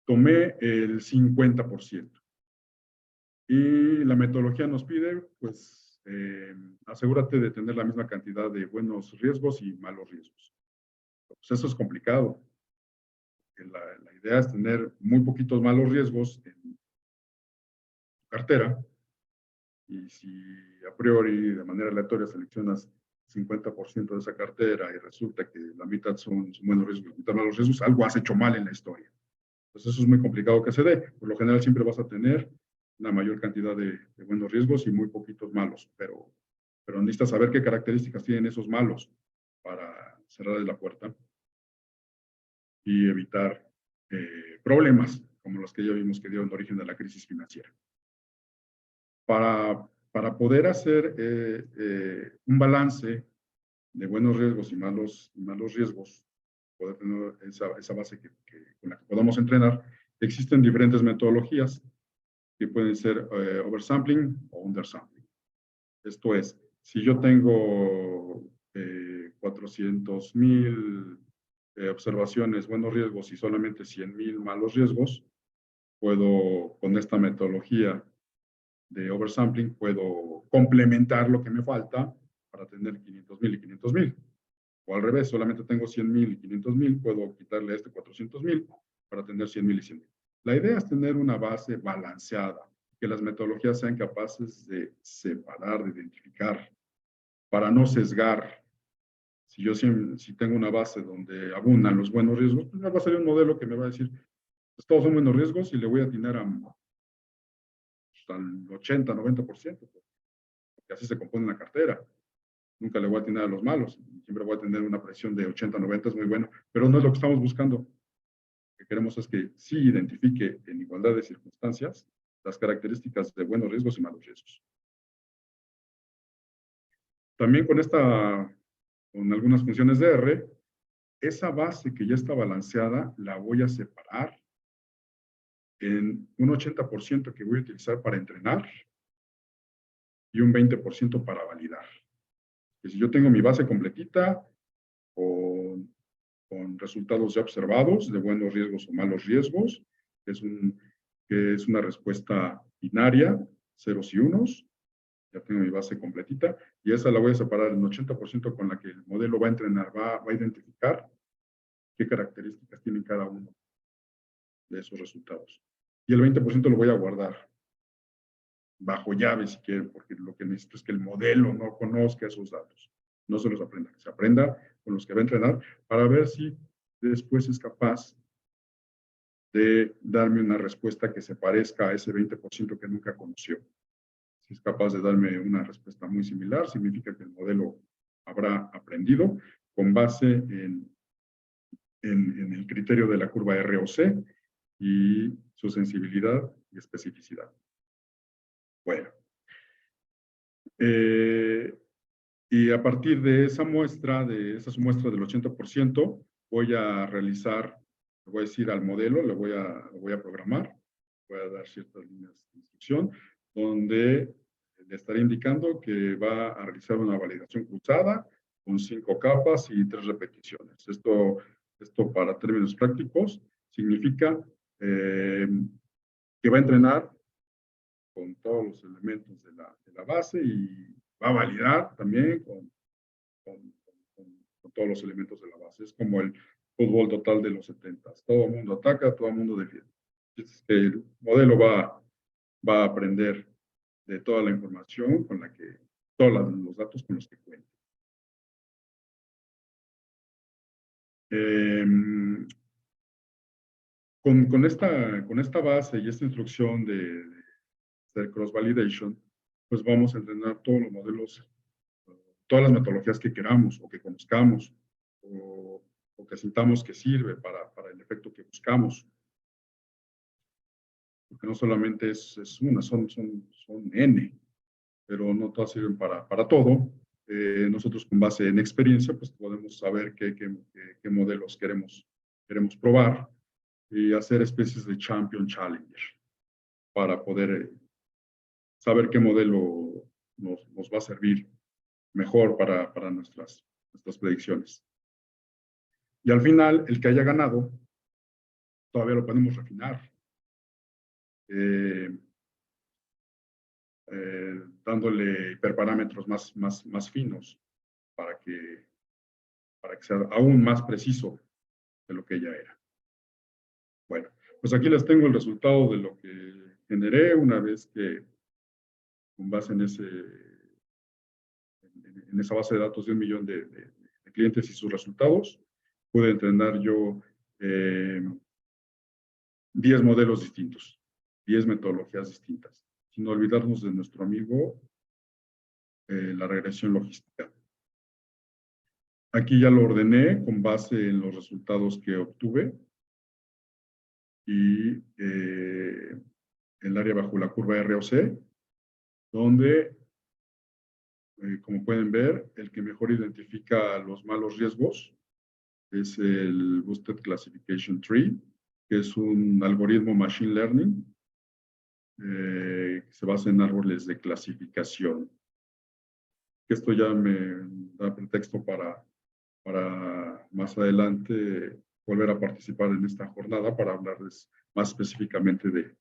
tomé el 50%. Y la metodología nos pide, pues, asegúrate de tener la misma cantidad de buenos riesgos y malos riesgos. Pues eso es complicado. La idea es tener muy poquitos malos riesgos en tu cartera, y si a priori de manera aleatoria seleccionas 50% de esa cartera y resulta que la mitad son buenos riesgos y la mitad malos riesgos, algo has hecho mal en la historia. Entonces eso es muy complicado que se dé. Por lo general siempre vas a tener una mayor cantidad de buenos riesgos y muy poquitos malos, pero necesitas saber qué características tienen esos malos para cerrarles la puerta y evitar problemas como los que ya vimos que dieron origen a la crisis financiera. Para poder hacer un balance de buenos riesgos y malos riesgos, poder tener esa base con la que podamos entrenar, Existen diferentes metodologías que pueden ser oversampling o undersampling. Esto es, si yo tengo 400,000 observaciones buenos riesgos y solamente 100,000 malos riesgos, puedo, con esta metodología de oversampling, puedo complementar lo que me falta para tener 500,000 y 500,000. O al revés, solamente tengo 100,000 y 500,000, puedo quitarle a este 400,000 para tener 100,000 y 100,000. La idea es tener una base balanceada, que las metodologías sean capaces de separar, de identificar, para no sesgar. Si tengo una base donde abundan los buenos riesgos, pues me va a salir un modelo que me va a decir, pues todos son buenos riesgos y le voy a atinar al 80, 90%, porque así se compone la cartera. Nunca le voy a atinar a los malos, siempre voy a tener una presión de 80, 90, es muy bueno, pero no es lo que estamos buscando. Lo que queremos es que sí identifique en igualdad de circunstancias las características de buenos riesgos y malos riesgos. También con algunas funciones de R, esa base que ya está balanceada la voy a separar en un 80% que voy a utilizar para entrenar y un 20% para validar. Que si yo tengo mi base completita con resultados ya observados de buenos riesgos o malos riesgos, que es una respuesta binaria, ceros y unos, ya tengo mi base completita, y esa la voy a separar en 80% con la que el modelo va a entrenar, va a identificar qué características tienen cada uno de esos resultados. Y el 20% lo voy a guardar bajo llave si quieren, porque lo que necesito es que el modelo no conozca esos datos, no se los aprenda, que se aprenda con los que va a entrenar para ver si después es capaz de darme una respuesta que se parezca a ese 20% que nunca conoció. Si es capaz de darme una respuesta muy similar, significa que el modelo habrá aprendido con base en el criterio de la curva ROC y su sensibilidad y especificidad. Bueno. Y a partir de esas muestras del 80%, voy a realizar, le voy a decir al modelo, lo voy a programar, voy a dar ciertas líneas de instrucción, donde le estaré indicando que va a realizar una validación cruzada con 5 capas y 3 repeticiones. Esto para términos prácticos significa que va a entrenar con todos los elementos de la base y va a validar también con todos los elementos de la base. Es como el fútbol total de los 70. Todo el mundo ataca, todo el mundo defiende. El modelo va a aprender de toda la información con la que, todos los datos con los que cuenta. Con esta base y esta instrucción de hacer cross-validation, pues vamos a entrenar todos los modelos, todas las metodologías que queramos o que conozcamos o que sintamos que sirve para el efecto que buscamos. Porque no solamente es una, son N, pero no todas sirven para todo. Nosotros con base en experiencia, pues podemos saber qué modelos queremos probar y hacer especies de champion challenger para poder saber qué modelo nos va a servir mejor para nuestras predicciones. Y al final, el que haya ganado, todavía lo podemos refinar, dándole hiperparámetros más finos para que sea aún más preciso de lo que ya era. Bueno, pues aquí les tengo el resultado de lo que generé una vez que, con base en esa base de datos de 1 millón de clientes y sus resultados, pude entrenar yo 10 modelos distintos, 10 metodologías distintas, sin olvidarnos de nuestro amigo la regresión logística. Aquí ya lo ordené con base en los resultados que obtuve y el área bajo la curva ROC, donde, como pueden ver, el que mejor identifica los malos riesgos es el Boosted Classification Tree, que es un algoritmo Machine Learning que se basa en árboles de clasificación. Esto ya me da pretexto para más adelante volver a participar en esta jornada para hablarles más específicamente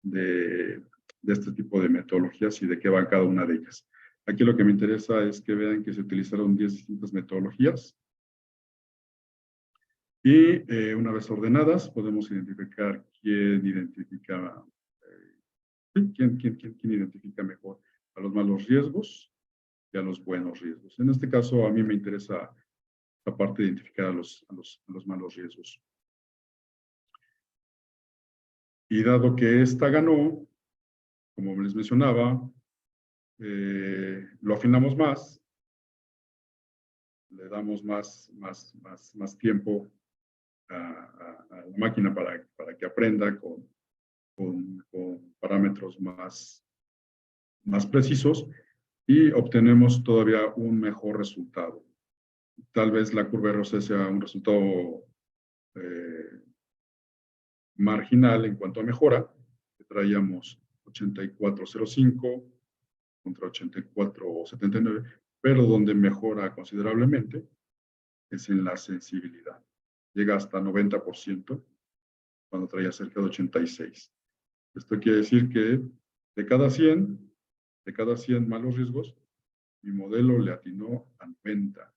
de este tipo de metodologías y de qué va cada una de ellas. Aquí lo que me interesa es que vean que se utilizaron 10 distintas metodologías y una vez ordenadas podemos identificar quién identifica mejor a los malos riesgos y a los buenos riesgos. En este caso, a mí me interesa la parte de identificar a los malos riesgos. Y dado que esta ganó, como les mencionaba, lo afinamos más, le damos más tiempo a la máquina para que aprenda con parámetros más precisos y obtenemos todavía un mejor resultado. Tal vez la curva ROC sea un resultado marginal en cuanto a mejora, que traíamos 84.05 contra 84.79, pero donde mejora considerablemente es en la sensibilidad. Llega hasta 90% cuando traía cerca de 86. Esto quiere decir que de cada 100 malos riesgos, mi modelo le atinó a 90.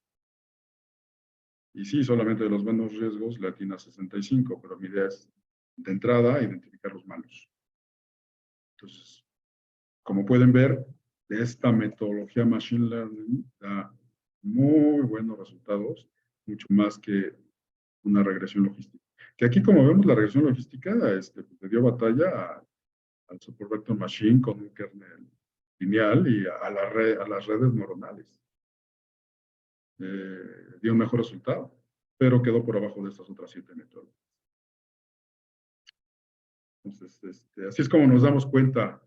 Y sí, solamente de los buenos riesgos le atina a 65, pero mi idea es, de entrada, identificar los malos. Entonces, como pueden ver, esta metodología Machine Learning da muy buenos resultados, mucho más que una regresión logística. Que aquí, como vemos, la regresión logística le dio batalla al Super Vector Machine con un kernel lineal y a las redes neuronales. Dio un mejor resultado, pero quedó por abajo de estas otras 7 metodologías. Entonces, así es como nos damos cuenta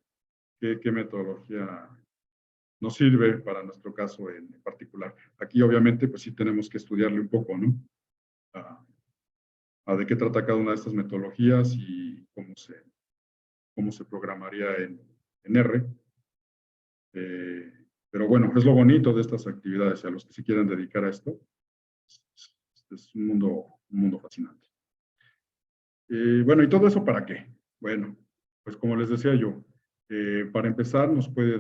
qué metodología nos sirve para nuestro caso en particular. Aquí, obviamente, pues sí tenemos que estudiarle un poco, ¿no? A de qué trata cada una de estas metodologías y cómo se programaría en R. Pero bueno, es lo bonito de estas actividades. A los que se quieran dedicar a esto, es un mundo fascinante. Bueno, ¿y todo eso para qué? Bueno, pues como les decía yo, para empezar nos puede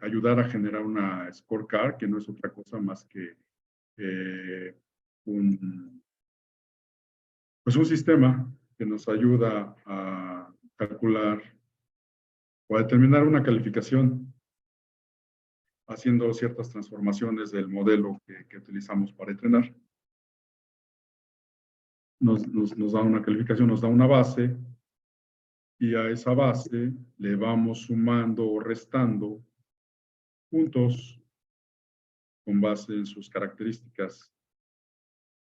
ayudar a generar una scorecard, que no es otra cosa más que un sistema que nos ayuda a calcular o a determinar una calificación haciendo ciertas transformaciones del modelo que utilizamos para entrenar. Nos da una calificación, nos da una base, y a esa base le vamos sumando o restando puntos con base en sus características,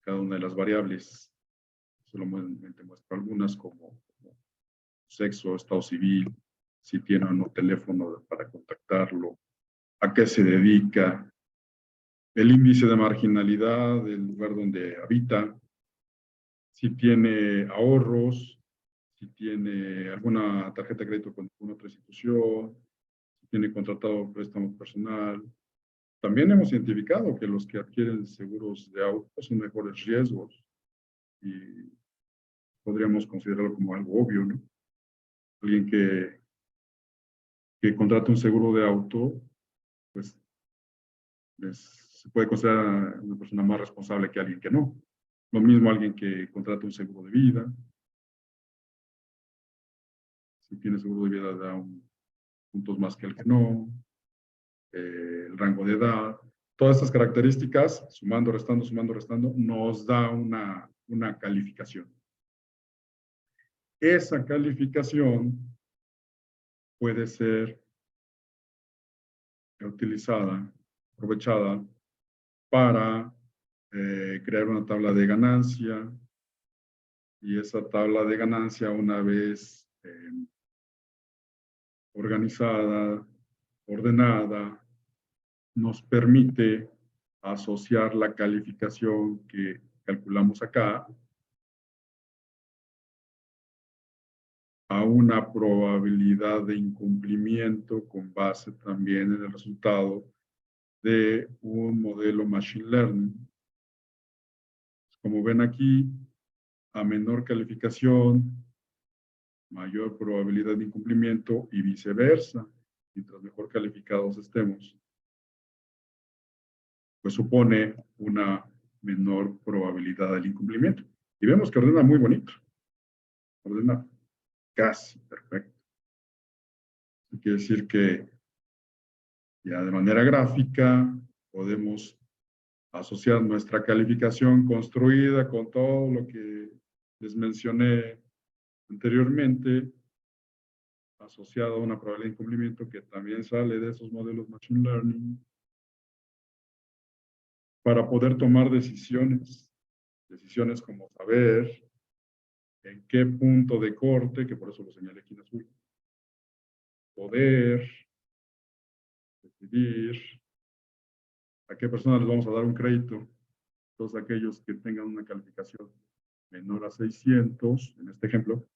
cada una de las variables. Solamente muestro algunas como sexo, estado civil, si tiene o no teléfono para contactarlo, a qué se dedica, el índice de marginalidad del lugar donde habita, si tiene ahorros, si tiene alguna tarjeta de crédito con alguna otra institución, si tiene contratado préstamo personal. También hemos identificado que los que adquieren seguros de auto son mejores riesgos y podríamos considerarlo como algo obvio, ¿no? Alguien que contrata un seguro de auto, pues se puede considerar una persona más responsable que alguien que no. Lo mismo alguien que contrata un seguro de vida. Si tiene seguro de vida da puntos más que el que no. El rango de edad. Todas estas características, sumando, restando, nos da una calificación. Esa calificación puede ser utilizada, aprovechada para crear una tabla de ganancia, y esa tabla de ganancia, una vez organizada, ordenada, nos permite asociar la calificación que calculamos acá a una probabilidad de incumplimiento con base también en el resultado de un modelo Machine Learning. Como ven aquí, a menor calificación, mayor probabilidad de incumplimiento y viceversa. Mientras mejor calificados estemos, pues supone una menor probabilidad del incumplimiento. Y vemos que ordena muy bonito. Ordena casi perfecto. Eso quiere decir que ya de manera gráfica podemos asociar nuestra calificación construida con todo lo que les mencioné anteriormente, asociado a una probabilidad de incumplimiento que también sale de esos modelos Machine Learning, para poder tomar decisiones como saber en qué punto de corte, que por eso lo señalé aquí en azul, poder decidir a qué personas les vamos a dar un crédito. Todos aquellos que tengan una calificación menor a 600, en este ejemplo,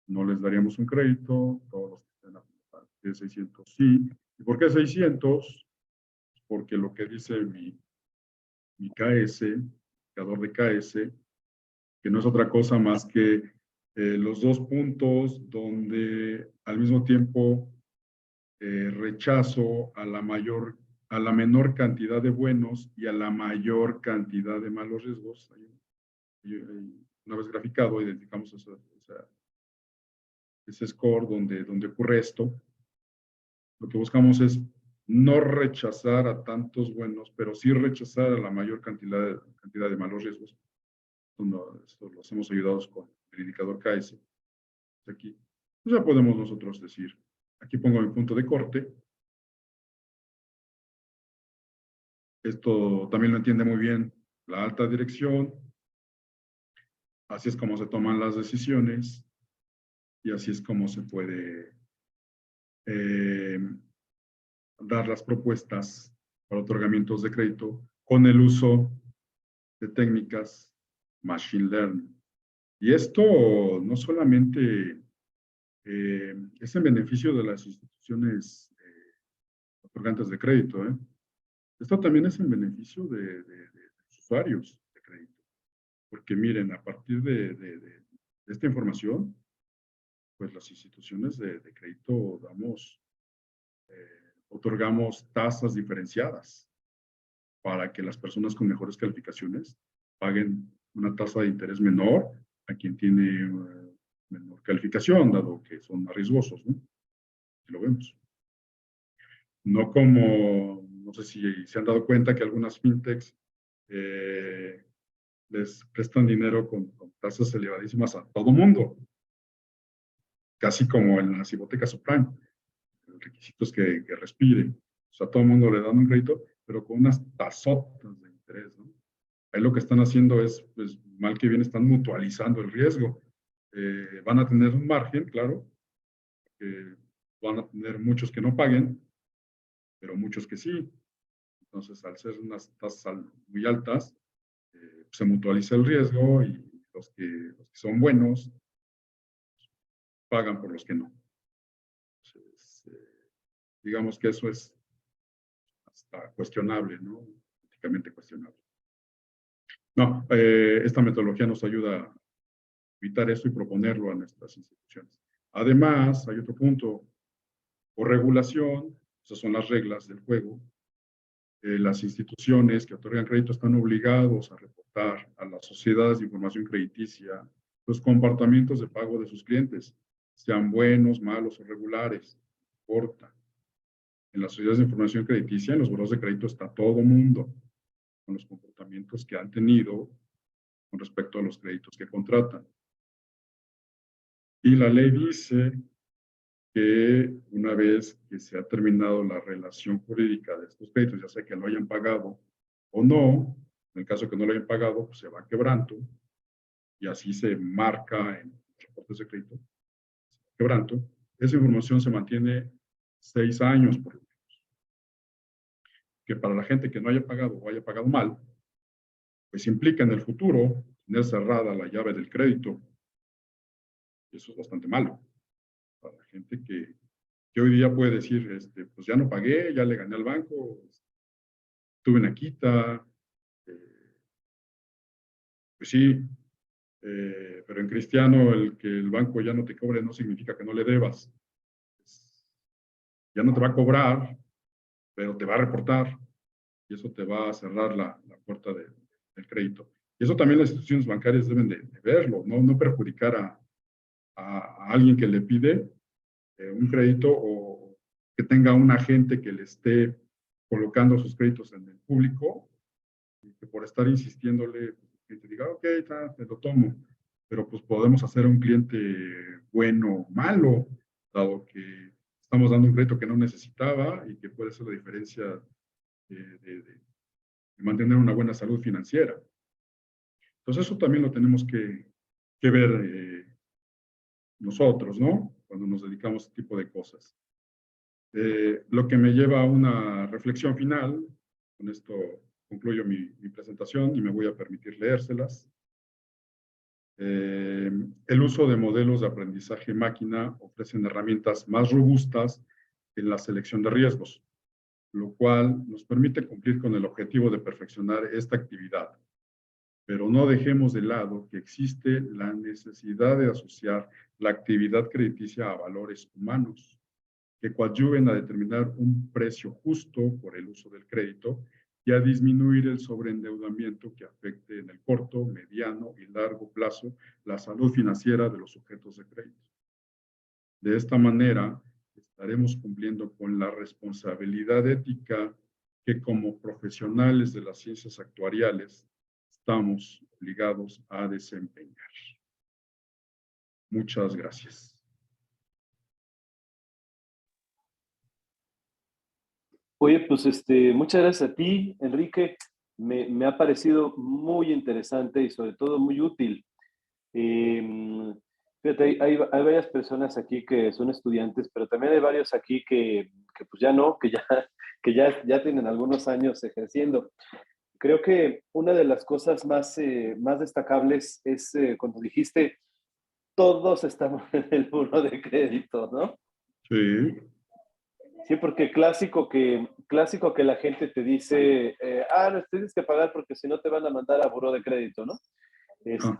no les daríamos un crédito. Todos los que estén a partir de 600 sí. ¿Y por qué 600? Porque lo que dice mi KS, indicador de KS, que no es otra cosa más que los dos puntos donde al mismo tiempo rechazo a la menor cantidad de buenos y a la mayor cantidad de malos riesgos. Una vez graficado, identificamos ese score donde ocurre esto. Lo que buscamos es no rechazar a tantos buenos, pero sí rechazar a la mayor cantidad de malos riesgos. Esto lo hacemos ayudados con el indicador KS. Aquí pues ya podemos nosotros decir, aquí pongo mi punto de corte. Esto también lo entiende muy bien la alta dirección. Así es como se toman las decisiones y así es como se puede dar las propuestas para otorgamientos de crédito con el uso de técnicas Machine Learning. Y esto no solamente es en beneficio de las instituciones otorgantes de crédito, esto también es en beneficio de los usuarios de crédito. Porque miren, a partir de esta información, pues las instituciones de crédito otorgamos tasas diferenciadas para que las personas con mejores calificaciones paguen una tasa de interés menor a quien tiene menor calificación, dado que son más riesgosos, ¿no? Aquí lo vemos. No como, no sé si se han dado cuenta que algunas fintechs les prestan dinero con tasas elevadísimas a todo mundo, casi como en las hipotecas subprime. El requisito es que respire. O sea, a todo el mundo le dan un crédito, pero con unas tasotas de interés, ¿no? Ahí lo que están haciendo es, pues, mal que bien, están mutualizando el riesgo. Van a tener un margen, claro, van a tener muchos que no paguen, pero muchos que sí. Entonces, al ser unas tasas muy altas, se mutualiza el riesgo y los que son buenos pagan por los que no. Entonces, digamos que eso es hasta cuestionable, ¿no? Éticamente cuestionable. No, esta metodología nos ayuda a evitar eso y proponerlo a nuestras instituciones. Además, hay otro punto, por regulación, esas son las reglas del juego. Las instituciones que otorgan crédito están obligados a reportar a las sociedades de información crediticia los comportamientos de pago de sus clientes, sean buenos, malos o regulares, no importa. En las sociedades de información crediticia, en los buros de crédito, está todo mundo con los comportamientos que han tenido con respecto a los créditos que contratan. Y la ley dice que una vez que se ha terminado la relación jurídica de estos créditos, ya sea que lo hayan pagado o no, en el caso que no lo hayan pagado, pues se va a quebranto, y así se marca en los reportes de crédito, quebranto. Esa información se mantiene 6 años por lo menos. Que para la gente que no haya pagado o haya pagado mal, pues implica en el futuro tener cerrada la llave del crédito. Y eso es bastante malo. gente que hoy día puede decir, pues ya no pagué, ya le gané al banco, tuve una quita, pues sí, pero en cristiano el que el banco ya no te cobre no significa que no le debas. Ya no te va a cobrar, pero te va a reportar y eso te va a cerrar la puerta del crédito. Y eso también las instituciones bancarias deben de verlo, no perjudicar a alguien que le pide un crédito o que tenga un agente que le esté colocando sus créditos en el público y que por estar insistiéndole, que te diga, ok, te lo tomo, pero pues podemos hacer un cliente bueno o malo, dado que estamos dando un crédito que no necesitaba y que puede ser la diferencia de mantener una buena salud financiera. Entonces eso también lo tenemos que ver nosotros, ¿no? Cuando nos dedicamos a este tipo de cosas. Lo que me lleva a una reflexión final, con esto concluyo mi presentación y me voy a permitir leérselas. El uso de modelos de aprendizaje máquina ofrecen herramientas más robustas en la selección de riesgos, lo cual nos permite cumplir con el objetivo de perfeccionar esta actividad. Pero no dejemos de lado que existe la necesidad de asociar la actividad crediticia a valores humanos que coadyuven a determinar un precio justo por el uso del crédito y a disminuir el sobreendeudamiento que afecte en el corto, mediano y largo plazo la salud financiera de los sujetos de crédito. De esta manera, estaremos cumpliendo con la responsabilidad ética que como profesionales de las ciencias actuariales estamos obligados a desempeñar. Muchas gracias. Oye, pues muchas gracias a ti, Enrique. Me ha parecido muy interesante y sobre todo muy útil. Fíjate, hay varias personas aquí que son estudiantes, pero también hay varios aquí que pues ya no, que ya tienen algunos años ejerciendo. Creo que una de las cosas más destacables es cuando dijiste, todos estamos en el buro de crédito, ¿no? Sí. Sí, porque clásico que la gente te dice, no tienes que pagar porque si no te van a mandar a buró de crédito, ¿no? Ah,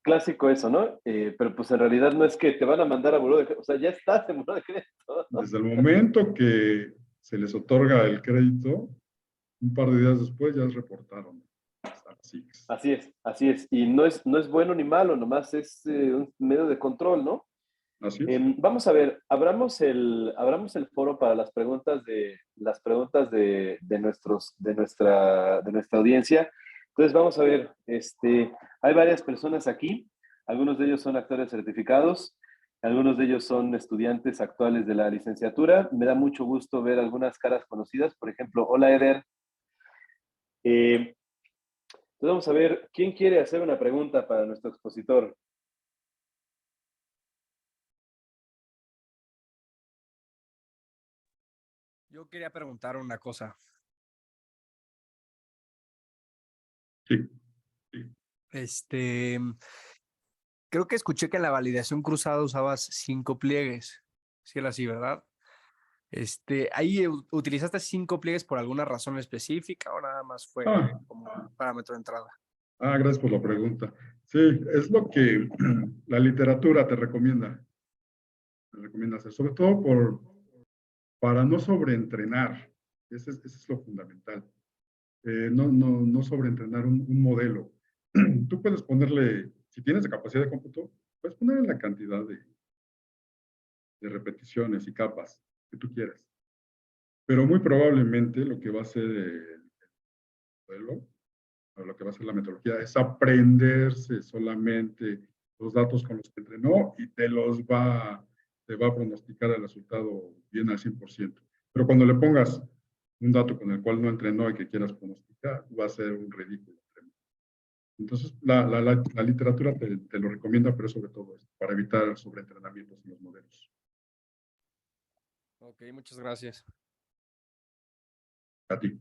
Clásico eso, ¿no? Pero pues en realidad no es que te van a mandar a buró de crédito, o sea, ya estás en buró de crédito, ¿no? desde el momento que se les otorga el crédito, un par de días después ya reportaron. Así es, así es. Y no es bueno ni malo, nomás es un medio de control, ¿no? Así es. Vamos a ver, abramos el foro para las preguntas de nuestra audiencia. Entonces vamos a ver, hay varias personas aquí, algunos de ellos son actores certificados, algunos de ellos son estudiantes actuales de la licenciatura. Me da mucho gusto ver algunas caras conocidas, por ejemplo, hola Eder. Entonces vamos a ver, ¿quién quiere hacer una pregunta para nuestro expositor? Yo quería preguntar una cosa. Sí. Creo que escuché que en la validación cruzada usabas 5 pliegues. Sí era así, ¿verdad? ¿Ahí utilizaste 5 pliegues por alguna razón específica o nada más fue Ah, como parámetro de entrada? gracias por la pregunta. Sí, es lo que la literatura te recomienda hacer, sobre todo para no sobreentrenar. Ese es lo fundamental. No sobreentrenar un modelo. Tú puedes ponerle, si tienes la capacidad de cómputo, puedes ponerle la cantidad de repeticiones y capas que tú quieras. Pero muy probablemente lo que va a hacer el modelo, o lo que va a hacer la metodología, es aprenderse solamente los datos con los que entrenó y te va a pronosticar el resultado bien al 100%. Pero cuando le pongas un dato con el cual no entrenó y que quieras pronosticar, va a ser un ridículo. Entonces, la literatura te lo recomienda, pero sobre todo esto, para evitar sobreentrenamientos en los modelos. Ok, muchas gracias. A ti.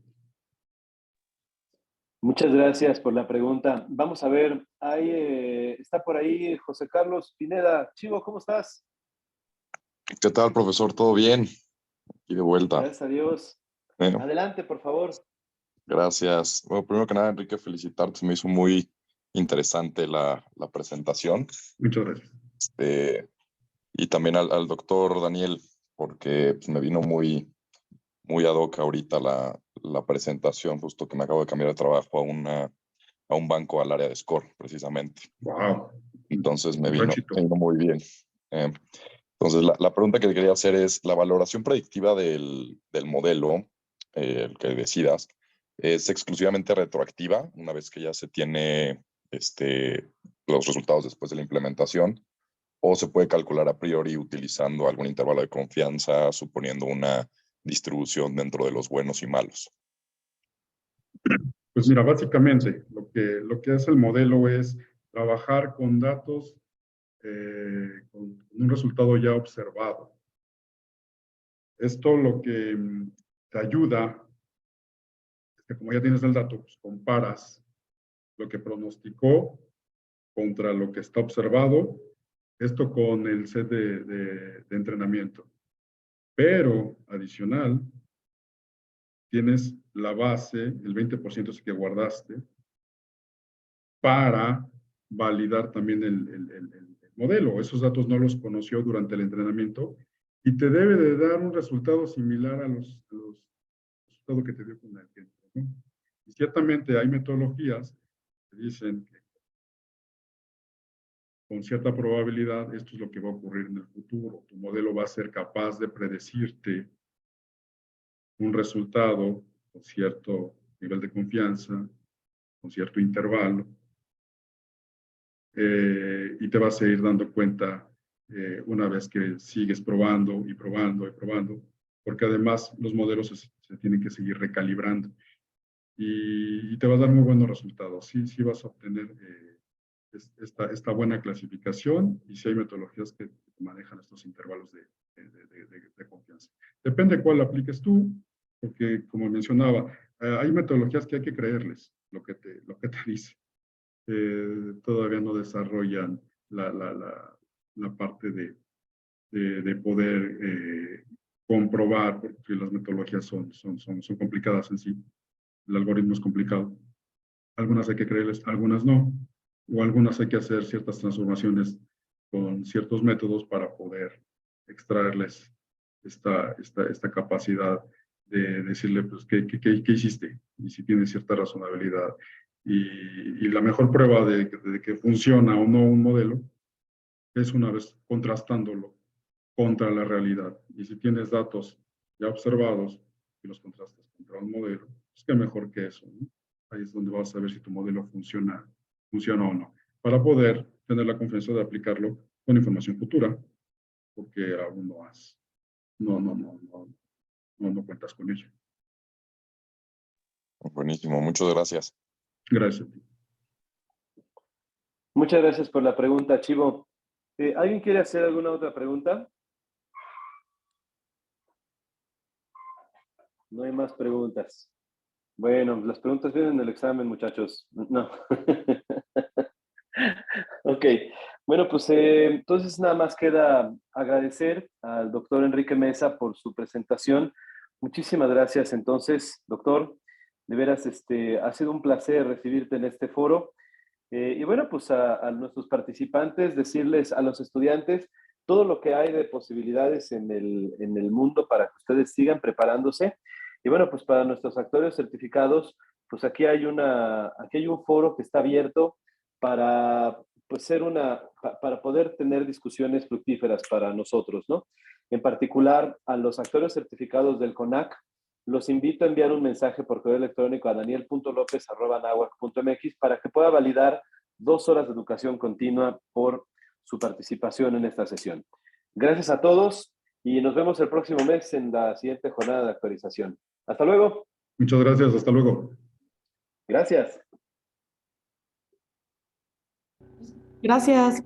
Muchas gracias por la pregunta. Vamos a ver, está por ahí José Carlos Pineda. Chivo, ¿cómo estás? ¿Qué tal, profesor? ¿Todo bien? Y de vuelta. Gracias a Dios. Eh, Adelante, por favor. gracias. Bueno, primero que nada, Enrique, felicitarte. Me hizo muy interesante la presentación. Muchas gracias. Y también al doctor Daniel, porque pues, me vino muy ad hoc ahorita la presentación, justo que me acabo de cambiar de trabajo a un banco al área de Score, precisamente. Wow. Entonces me Éxito. vino muy bien. Eh, Entonces, la pregunta que te quería hacer es, la valoración predictiva del modelo, el que decidas, ¿es exclusivamente retroactiva una vez que ya se tiene los resultados después de la implementación? ¿O se puede calcular a priori utilizando algún intervalo de confianza, suponiendo una distribución dentro de los buenos y malos? Pues mira, básicamente lo que hace el modelo es trabajar con datos con un resultado ya observado. Esto lo que te ayuda es que como ya tienes el dato, pues comparas lo que pronosticó contra lo que está observado, esto con el set de entrenamiento. Pero adicional, tienes la base, el 20% que guardaste, para validar también el modelo. Esos datos no los conoció durante el entrenamiento y te debe de dar un resultado similar a los resultados que te dio con el que, ¿no? Y ciertamente hay metodologías que dicen que con cierta probabilidad esto es lo que va a ocurrir en el futuro. Tu modelo va a ser capaz de predecirte un resultado con cierto nivel de confianza, con cierto intervalo, y te vas a ir dando cuenta una vez que sigues probando y probando y probando, porque además los modelos se tienen que seguir recalibrando y te va a dar muy buenos resultados. Sí, sí vas a obtener esta buena clasificación y sí hay metodologías que manejan estos intervalos de confianza. Depende cuál apliques tú, porque como mencionaba, hay metodologías que hay que creerles lo que te dice. Todavía no desarrollan la parte de poder comprobar, porque las metodologías son complicadas en sí. El algoritmo es complicado. Algunas hay que creerles, algunas no. O algunas hay que hacer ciertas transformaciones con ciertos métodos para poder extraerles esta capacidad de decirle, pues, ¿qué hiciste? Y si tiene cierta razonabilidad. Y la mejor prueba de que funciona o no un modelo es una vez contrastándolo contra la realidad. Y si tienes datos ya observados y los contrastas contra un modelo, pues qué mejor que eso, ¿no? Ahí es donde vas a ver si tu modelo funciona o no, para poder tener la confianza de aplicarlo con información futura, porque aún no cuentas con ello. Buenísimo, muchas gracias. Gracias a ti. Muchas gracias por la pregunta, Chivo. ¿Alguien quiere hacer alguna otra pregunta? No hay más preguntas. Bueno, las preguntas vienen en el examen, muchachos. No. Ok. Bueno, pues entonces nada más queda agradecer al doctor Enrique Mesa por su presentación. Muchísimas gracias entonces, doctor. De veras, ha sido un placer recibirte en este foro. Y bueno, pues a nuestros participantes, decirles a los estudiantes todo lo que hay de posibilidades en el mundo para que ustedes sigan preparándose. Y bueno, pues para nuestros actores certificados, pues aquí hay un foro que está abierto para, pues para poder tener discusiones fructíferas para nosotros, ¿no? En particular, a los actores certificados del CONAC, los invito a enviar un mensaje por correo electrónico a daniel.lopez@nahuac.mx para que pueda validar 2 horas de educación continua por su participación en esta sesión. Gracias a todos y nos vemos el próximo mes en la siguiente jornada de actualización. Hasta luego. Muchas gracias. Hasta luego. Gracias. Gracias.